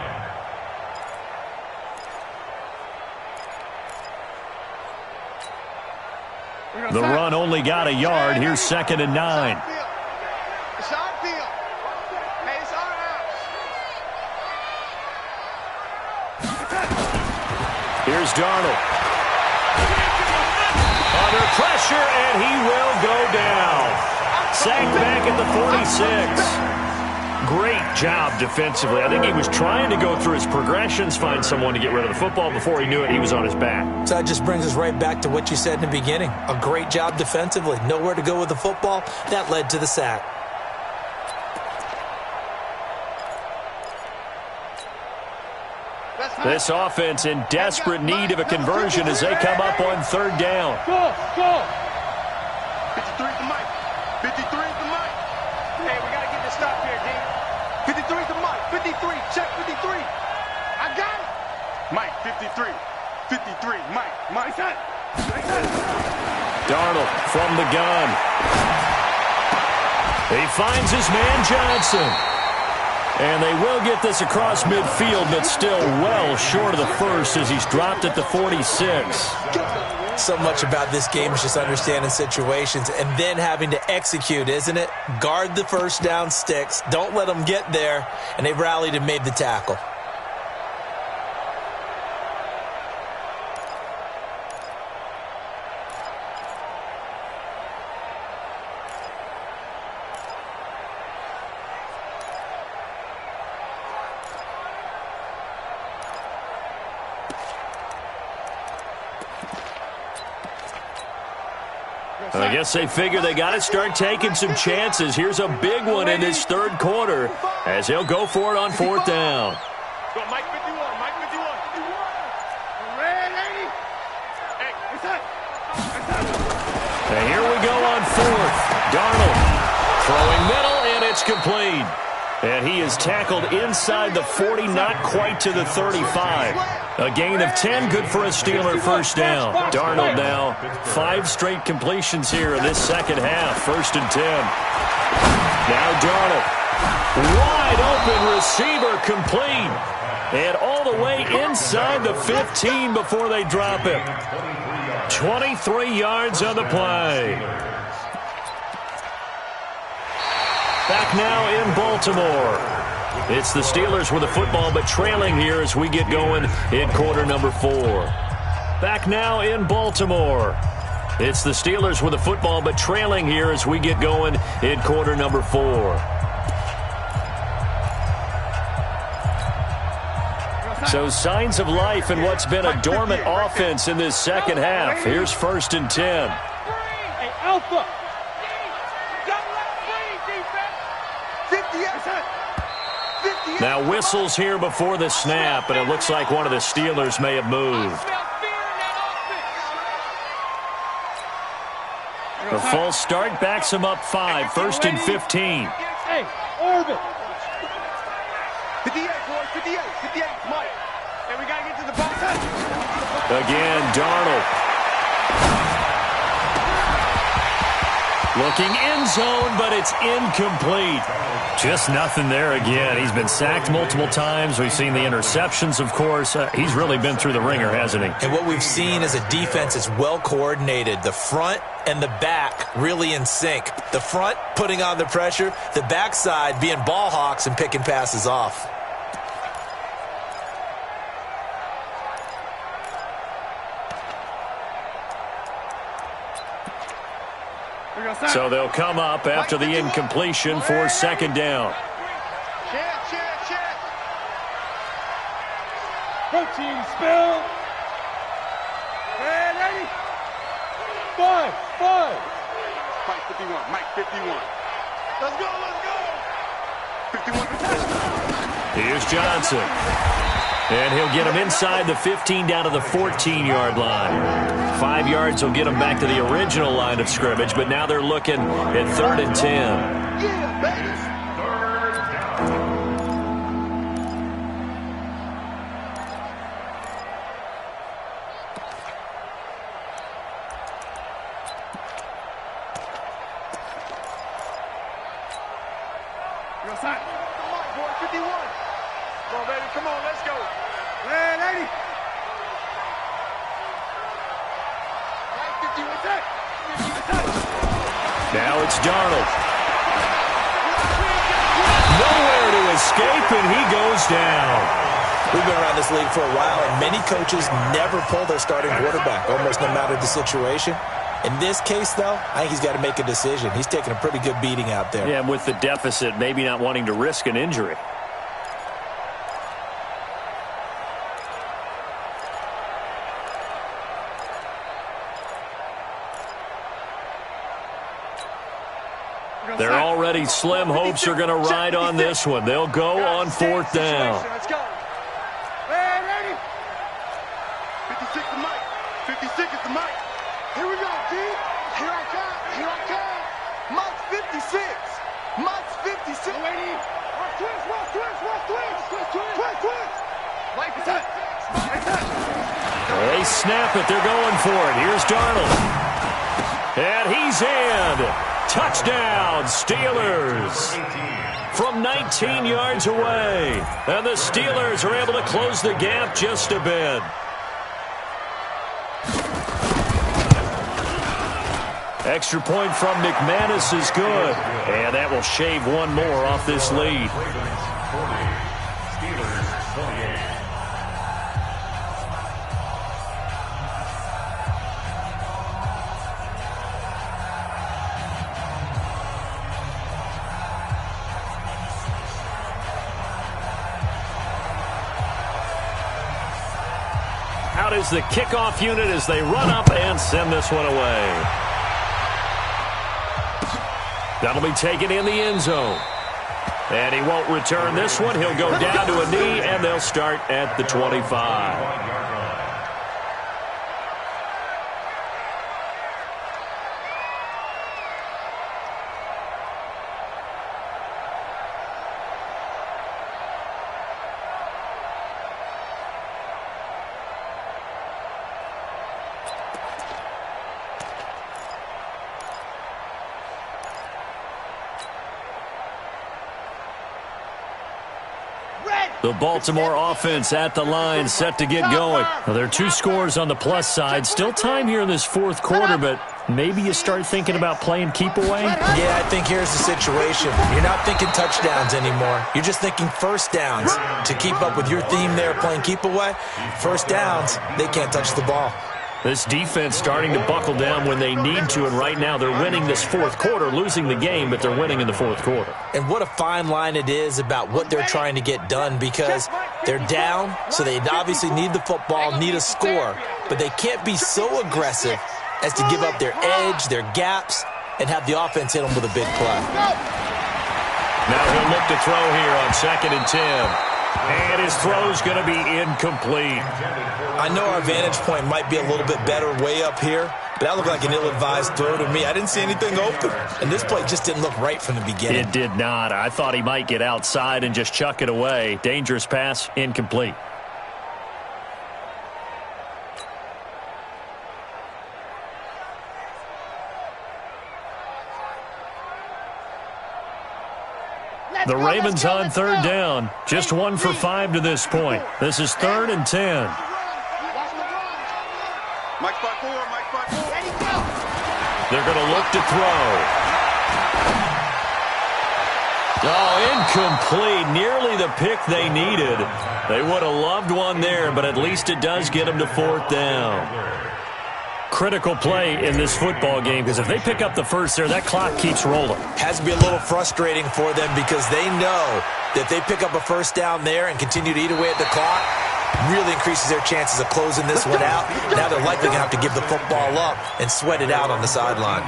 The run only got a yard. Here's 2nd and 9. Here's Darnold. Under pressure, and he will go down. Sacked back at the 46. Great job defensively. I think he was trying to go through his progressions, find someone to get rid of the football. Before he knew it, he was on his back. So that just brings us right back to what you said in the beginning. A great job defensively. Nowhere to go with the football. That led to the sack. This offense in desperate need of a conversion as they come up on 3rd down. Go! 53 is the mic. 53 is the mic. Hey, we got to get this stop here, D. 53 is the mic. 53. Check 53. I got it. Mike, 53. 53. Mike. Darnold from the gun. He finds his man Johnson. And they will get this across midfield, but still well short of the first as he's dropped at the 46. So much about this game is just understanding situations and then having to execute, isn't it? Guard the first down sticks. Don't let them get there. And they rallied and made the tackle. I guess they figure they got to start taking some chances. Here's a big one in this 3rd quarter as he'll go for it on 4th down. Go, Mike 51. Mike 51. Ready? Hey, And here we go on 4th. Darnold throwing middle, and it's complete. And he is tackled inside the 40, not quite to the 35. A gain of 10, good for a Steeler first down. Darnold now, 5 straight completions here in this second half. 1st and 10. Now Darnold, wide open receiver, complete. And all the way inside the 15 before they drop him. 23 yards on the play. Back now in Baltimore. It's the Steelers with the football, but trailing here as we get going in quarter number 4. Back now in Baltimore. It's the Steelers with the football, but trailing here as we get going in quarter number 4. So signs of life in what's been a dormant offense in this second half. Here's 1st and 10. Hey, Alpha. Now whistles here before the snap, and it looks like one of the Steelers may have moved. The false start backs him up 5, 1st and 15. Hey, orbit. 58, boys, 58, 58, Mike. And we got to get to the box. Again, Darnold. Looking end zone, but it's incomplete. Just nothing there again. He's been sacked multiple times. We've seen the interceptions, of course. He's really been through the ringer, hasn't he? And what we've seen is a defense that's well coordinated. The front and the back really in sync. The front putting on the pressure, the backside being ball hawks and picking passes off. So they'll come up after the incompletion for second down. Check. Protein spill. Red 80. 5. Mike 51. Mike 51. Let's go. 51. Here's Johnson. And he'll get him inside the 15 down to the 14-yard line. 5 yards will get him back to the original line of scrimmage, but now they're looking at 3rd and 10. Yeah, baby. Outside. Come on, boy. 51. Come on, baby. Come on, let's go. Red 80. Mike 51. Attack. Now it's Darnold. Nowhere to escape, and he goes down. We've been around this league for a while, and many coaches never pull their starting quarterback, almost no matter the situation. In this case, though, I think he's got to make a decision. He's taking a pretty good beating out there. Yeah, and with the deficit, maybe not wanting to risk an injury. They're already slim hopes are going to ride on this one. They'll go on 4th down. Let's go. Red 80. 56 to Mike. 56 is the Mike. Here we go, D. Here I come. Mike's 56. Mike's 56. Watch twist. Mike is up. They snap it. They're going for it. Here's Darnold. And he's in. Touchdown, Steelers. From 19 yards away. And the Steelers are able to close the gap just a bit. Extra point from McManus is good. And that will shave one more off this lead. Out is the kickoff unit as they run up and send this one away. That'll be taken in the end zone. And he won't return this one. He'll go down to a knee, and they'll start at the 25. The Baltimore offense at the line, set to get going. Well, there are 2 scores on the plus side. Still time here in this 4th quarter, but maybe you start thinking about playing keep away? Yeah, I think here's the situation. You're not thinking touchdowns anymore. You're just thinking first downs. To keep up with your theme there, playing keep away, first downs, they can't touch the ball. This defense starting to buckle down when they need to, and right now they're winning this 4th quarter, losing the game, but they're winning in the 4th quarter. And what a fine line it is about what they're trying to get done, because they're down, so they obviously need the football, need a score, but they can't be so aggressive as to give up their edge, their gaps, and have the offense hit them with a big play. Now he'll look to throw here on 2nd and 10. And his throw's going to be incomplete. I know our vantage point might be a little bit better way up here, but that looked like an ill-advised throw to me. I didn't see anything open, and this play just didn't look right from the beginning. It did not. I thought he might get outside and just chuck it away. Dangerous pass, incomplete. The Ravens on 3rd down. Just 1 for 5 to this point. This is 3rd and 10. Mike spot 4. They're going to look to throw. Oh, incomplete. Nearly the pick they needed. They would have loved one there, but at least it does get them to 4th down. Critical play in this football game, because if they pick up the first there, that clock keeps rolling. Has to be a little frustrating for them because they know that if they pick up a first down there and continue to eat away at the clock, really increases their chances of closing this one out. Now they're likely going to have to give the football up and sweat it out on the sideline.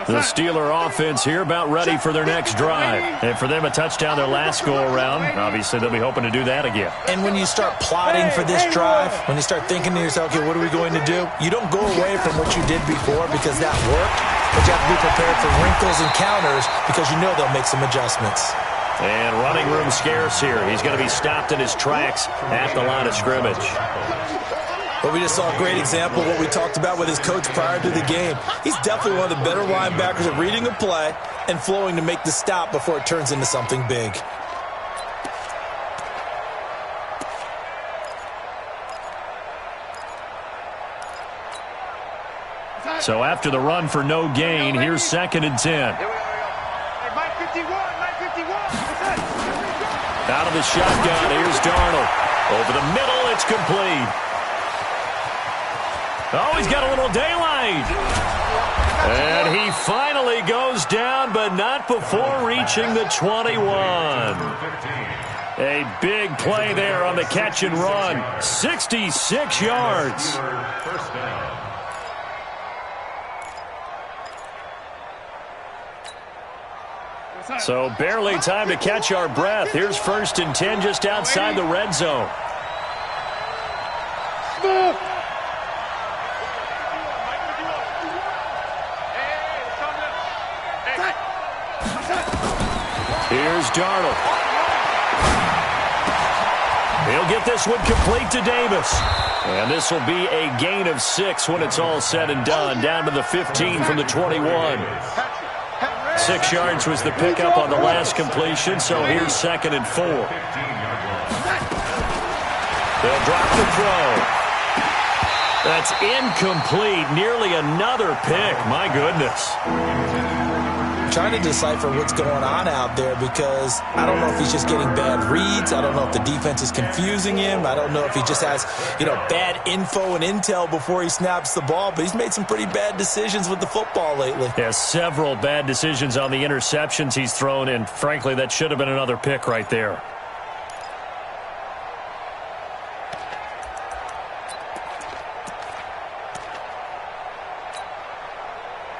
The Steeler offense here about ready for their next drive. And for them, a touchdown their last go-around. Obviously, they'll be hoping to do that again. And when you start plotting for this drive, when you start thinking to yourself, okay, what are we going to do? You don't go away from what you did before because that worked, but you have to be prepared for wrinkles and counters because you know they'll make some adjustments. And running room scarce here. He's going to be stopped in his tracks at the line of scrimmage. But we just saw a great example of what we talked about with his coach prior to the game. He's definitely one of the better linebackers at reading a play and flowing to make the stop before it turns into something big. So after the run for no gain, here's 2nd and 10. Out of the shotgun, here's Darnold. Over the middle, it's complete. Oh, he's got a little daylight. And he finally goes down, but not before reaching the 21. A big play there on the catch and run. 66 yards. First down. So barely time to catch our breath. Here's 1st and 10 just outside the red zone. Here's Darnold. He'll get this one complete to Davis. And this will be a gain of 6 when it's all said and done. Down to the 15 from the 21. 6 yards was the pickup on the last completion, so here's 2nd and 4. They'll drop the throw. That's incomplete. Nearly another pick. My goodness. Trying to decipher what's going on out there because I don't know if he's just getting bad reads. I don't know if the defense is confusing him. I don't know if he just has, bad info and intel before he snaps the ball, but he's made some pretty bad decisions with the football lately. Yeah, several bad decisions on the interceptions he's thrown, and frankly, that should have been another pick right there.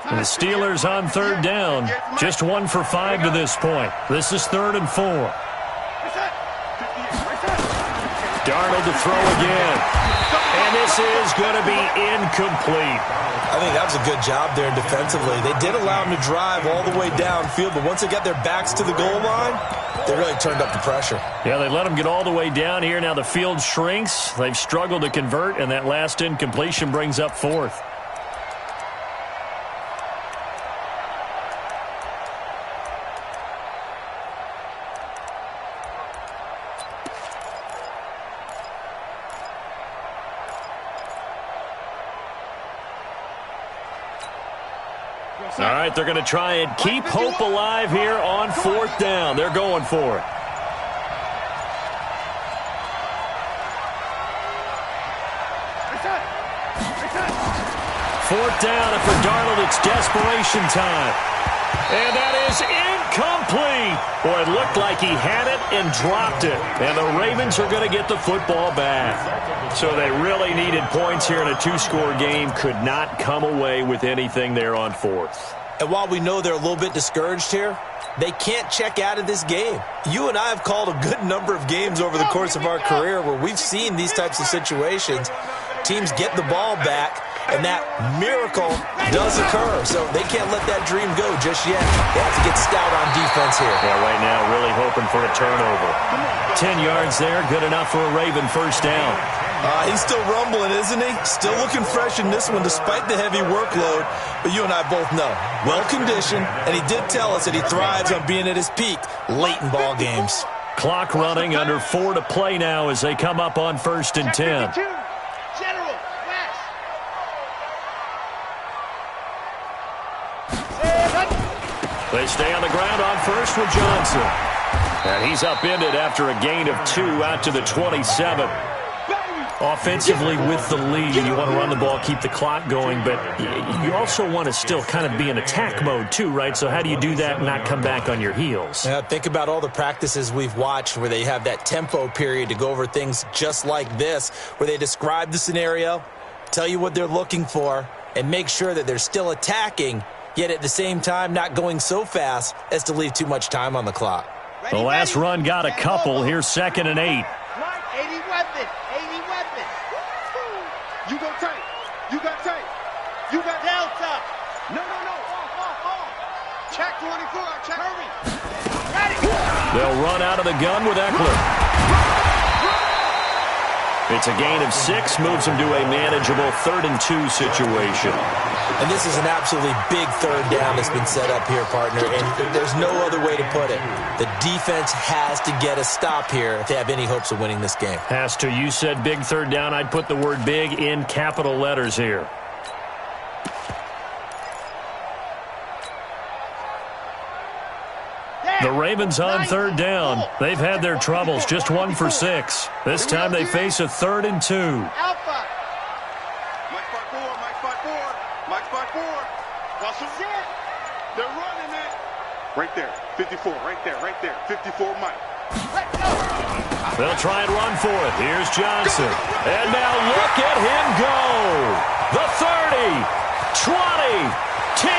The Steelers on 3rd down. Just 1 for 5 to this point. This is 3rd and 4. Darnold to throw again. And this is going to be incomplete. I think that was a good job there defensively. They did allow him to drive all the way downfield, but once they got their backs to the goal line, they really turned up the pressure. Yeah, they let him get all the way down here. Now the field shrinks. They've struggled to convert, and that last incompletion brings up 4th. All right, they're going to try and keep hope alive here on 4th down. They're going for it. Fourth down, and for Darnold, it's desperation time. And that is incomplete. Boy, it looked like he had it and dropped it. And the Ravens are going to get the football back. So they really needed points here in a 2-score game. Could not come away with anything there on 4th. And while we know they're a little bit discouraged here, they can't check out of this game. You and I have called a good number of games over the course of our career where we've seen these types of situations. Teams get the ball back, and that miracle does occur. So they can't let that dream go just yet. They have to get stout on defense here. Yeah, right now really hoping for a turnover. 10 yards there, good enough for a Raven first down. He's still rumbling, isn't he? Still looking fresh in this one despite the heavy workload. But you and I both know, well-conditioned, and he did tell us that he thrives on being at his peak late in ball games. Clock running, under 4 to play now as they come up on 1st and 10. General, West. They stay on the ground on first with Johnson. And he's upended after a gain of 2 out to the 27. Offensively with the lead, you want to run the ball, keep the clock going, but you also want to still kind of be in attack mode too, right? So how do you do that and not come back on your heels? Yeah, think about all the practices we've watched where they have that tempo period to go over things just like this, where they describe the scenario, tell you what they're looking for, and make sure that they're still attacking, yet at the same time not going so fast as to leave too much time on the clock. The last run got a couple. Here's 2nd and 8. 80 weapon. 80 weapon. You go tight. You got tight. You got Delta. No. Off. Check 24. Check. Hurry. Ready. They'll run out of the gun with Eckler. It's a gain of 6, moves them to a manageable 3rd and 2 situation. And this is an absolutely big 3rd down that's been set up here, partner, and there's no other way to put it. The defense has to get a stop here if they have any hopes of winning this game. Has to. You said big 3rd down. I'd put the word big in capital letters here. The Ravens on 3rd down. They've had their troubles, just 1 for 6. This time they face a 3rd and 2. Alpha. Mike spot 4. Mike spot 4. Russell. They're running it. Right there. 54. Right there. 54 Mike. Let's go. They'll try and run for it. Here's Johnson. And now look at him go. The 30, 20, 10,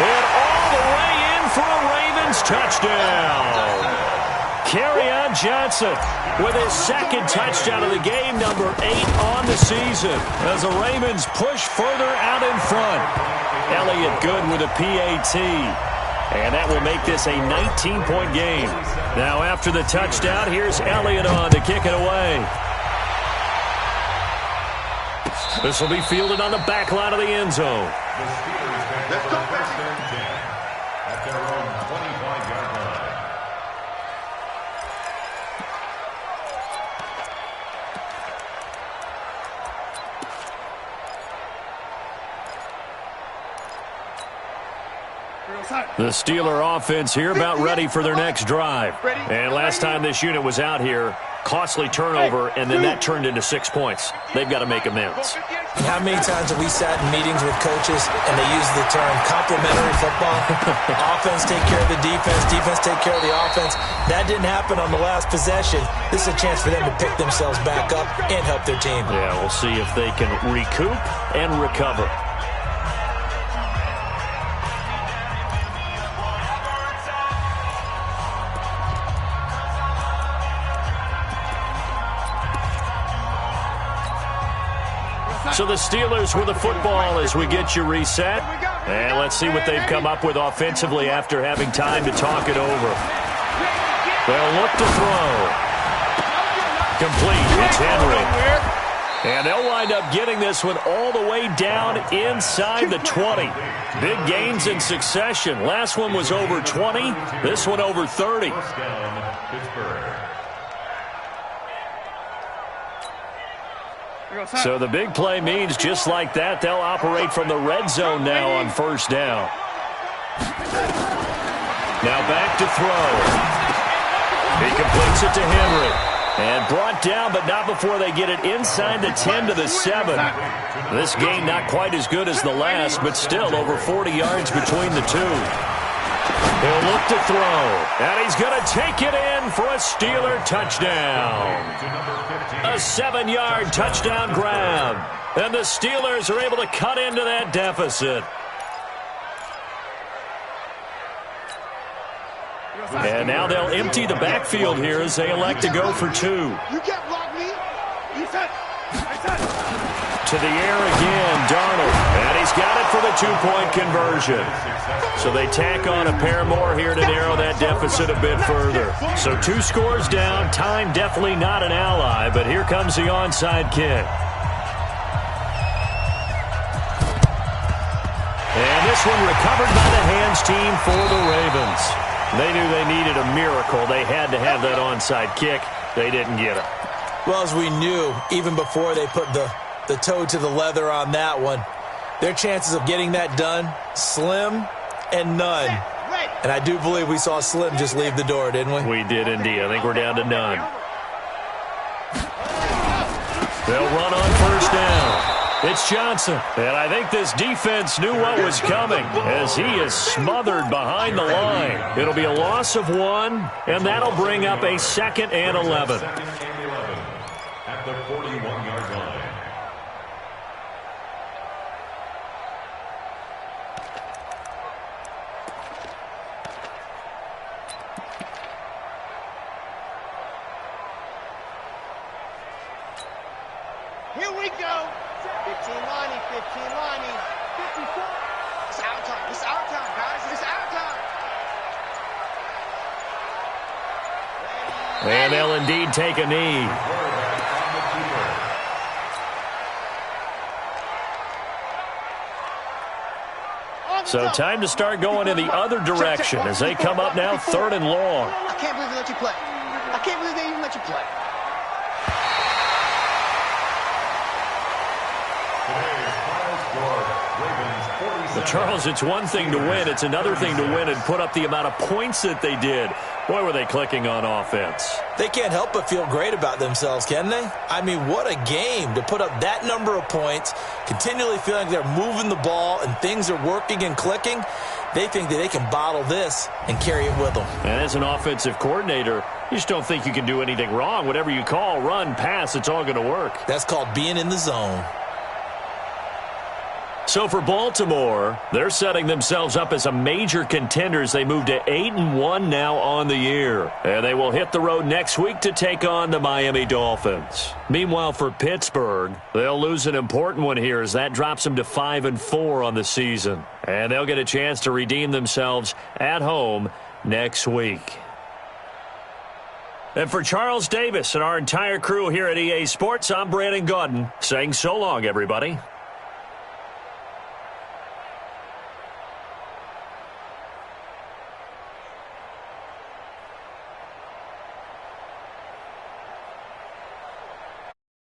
and all the way in for a Ravens touchdown. Kerryon Johnson with his 2nd touchdown of the game, number 8 on the season, as the Ravens push further out in front. Elliott good with a PAT. And that will make this a 19-point game. Now after the touchdown, here's Elliott on to kick it away. This will be fielded on the back line of the end zone. Let's go, baby. At their own 25-yard line. The Steeler offense here about ready for their next drive. And last time this unit was out here, costly turnover, and then that turned into 6 points. They've got to make amends. How many times have we sat in meetings with coaches and they use the term complementary football? Offense take care of the defense, defense take care of the offense. That didn't happen on the last possession. This is a chance for them to pick themselves back up and help their team. Yeah, we'll see if they can recoup and recover. So the Steelers with the football as we get you reset. And let's see what they've come up with offensively after having time to talk it over. They'll look to throw. Complete. It's Henry. And they'll wind up getting this one all the way down inside the 20. Big gains in succession. Last one was over 20. This one over 30. So the big play means just like that, they'll operate from the red zone now on 1st down. Now back to throw. He completes it to Henry. And brought down, but not before they get it inside the 10 to the 7. This gain not quite as good as the last, but still over 40 yards between the two. He'll look to throw. And he's going to take it in for a Steeler touchdown. A 7-yard touchdown grab. And the Steelers are able to cut into that deficit. And now they'll empty the backfield here as they elect to go for 2. You can't block me. To the air again, Darnold. And he's got it for the two-point conversion. So they tack on a pair more here to narrow that deficit a bit further. So 2 scores down. Time definitely not an ally, but here comes the onside kick. And this one recovered by the hands team for the Ravens. They knew they needed a miracle. They had to have that onside kick. They didn't get it. Well, as we knew, even before they put the toe to the leather on that one, their chances of getting that done, slim and none. And I do believe we saw Slim just leave the door, didn't we? We did indeed. I think we're down to none. They'll run on first down. It's Johnson. And I think this defense knew what was coming as he is smothered behind the line. It'll be a loss of 1, and that'll bring up a 2nd and 11. At the 41-yard line. Here we go. 15 lining, 15 lining, 54. It's our time. It's our time, guys. It's our time. And they'll indeed take a knee. So time to start going in the other direction as they come up now 3rd and long. I can't believe they let you play. I can't believe they even let you play. But Charles, it's one thing to win. It's another thing to win and put up the amount of points that they did. Boy, were they clicking on offense. They can't help but feel great about themselves, can they? I mean, what a game to put up that number of points, continually feeling like they're moving the ball and things are working and clicking. They think that they can bottle this and carry it with them. And as an offensive coordinator, you just don't think you can do anything wrong. Whatever you call, run, pass, it's all going to work. That's called being in the zone. So for Baltimore, they're setting themselves up as a major contender as they move to 8-1 now on the year. And they will hit the road next week to take on the Miami Dolphins. Meanwhile, for Pittsburgh, they'll lose an important one here as that drops them to 5-4 on the season. And they'll get a chance to redeem themselves at home next week. And for Charles Davis and our entire crew here at EA Sports, I'm Brandon Gaudin saying so long, everybody.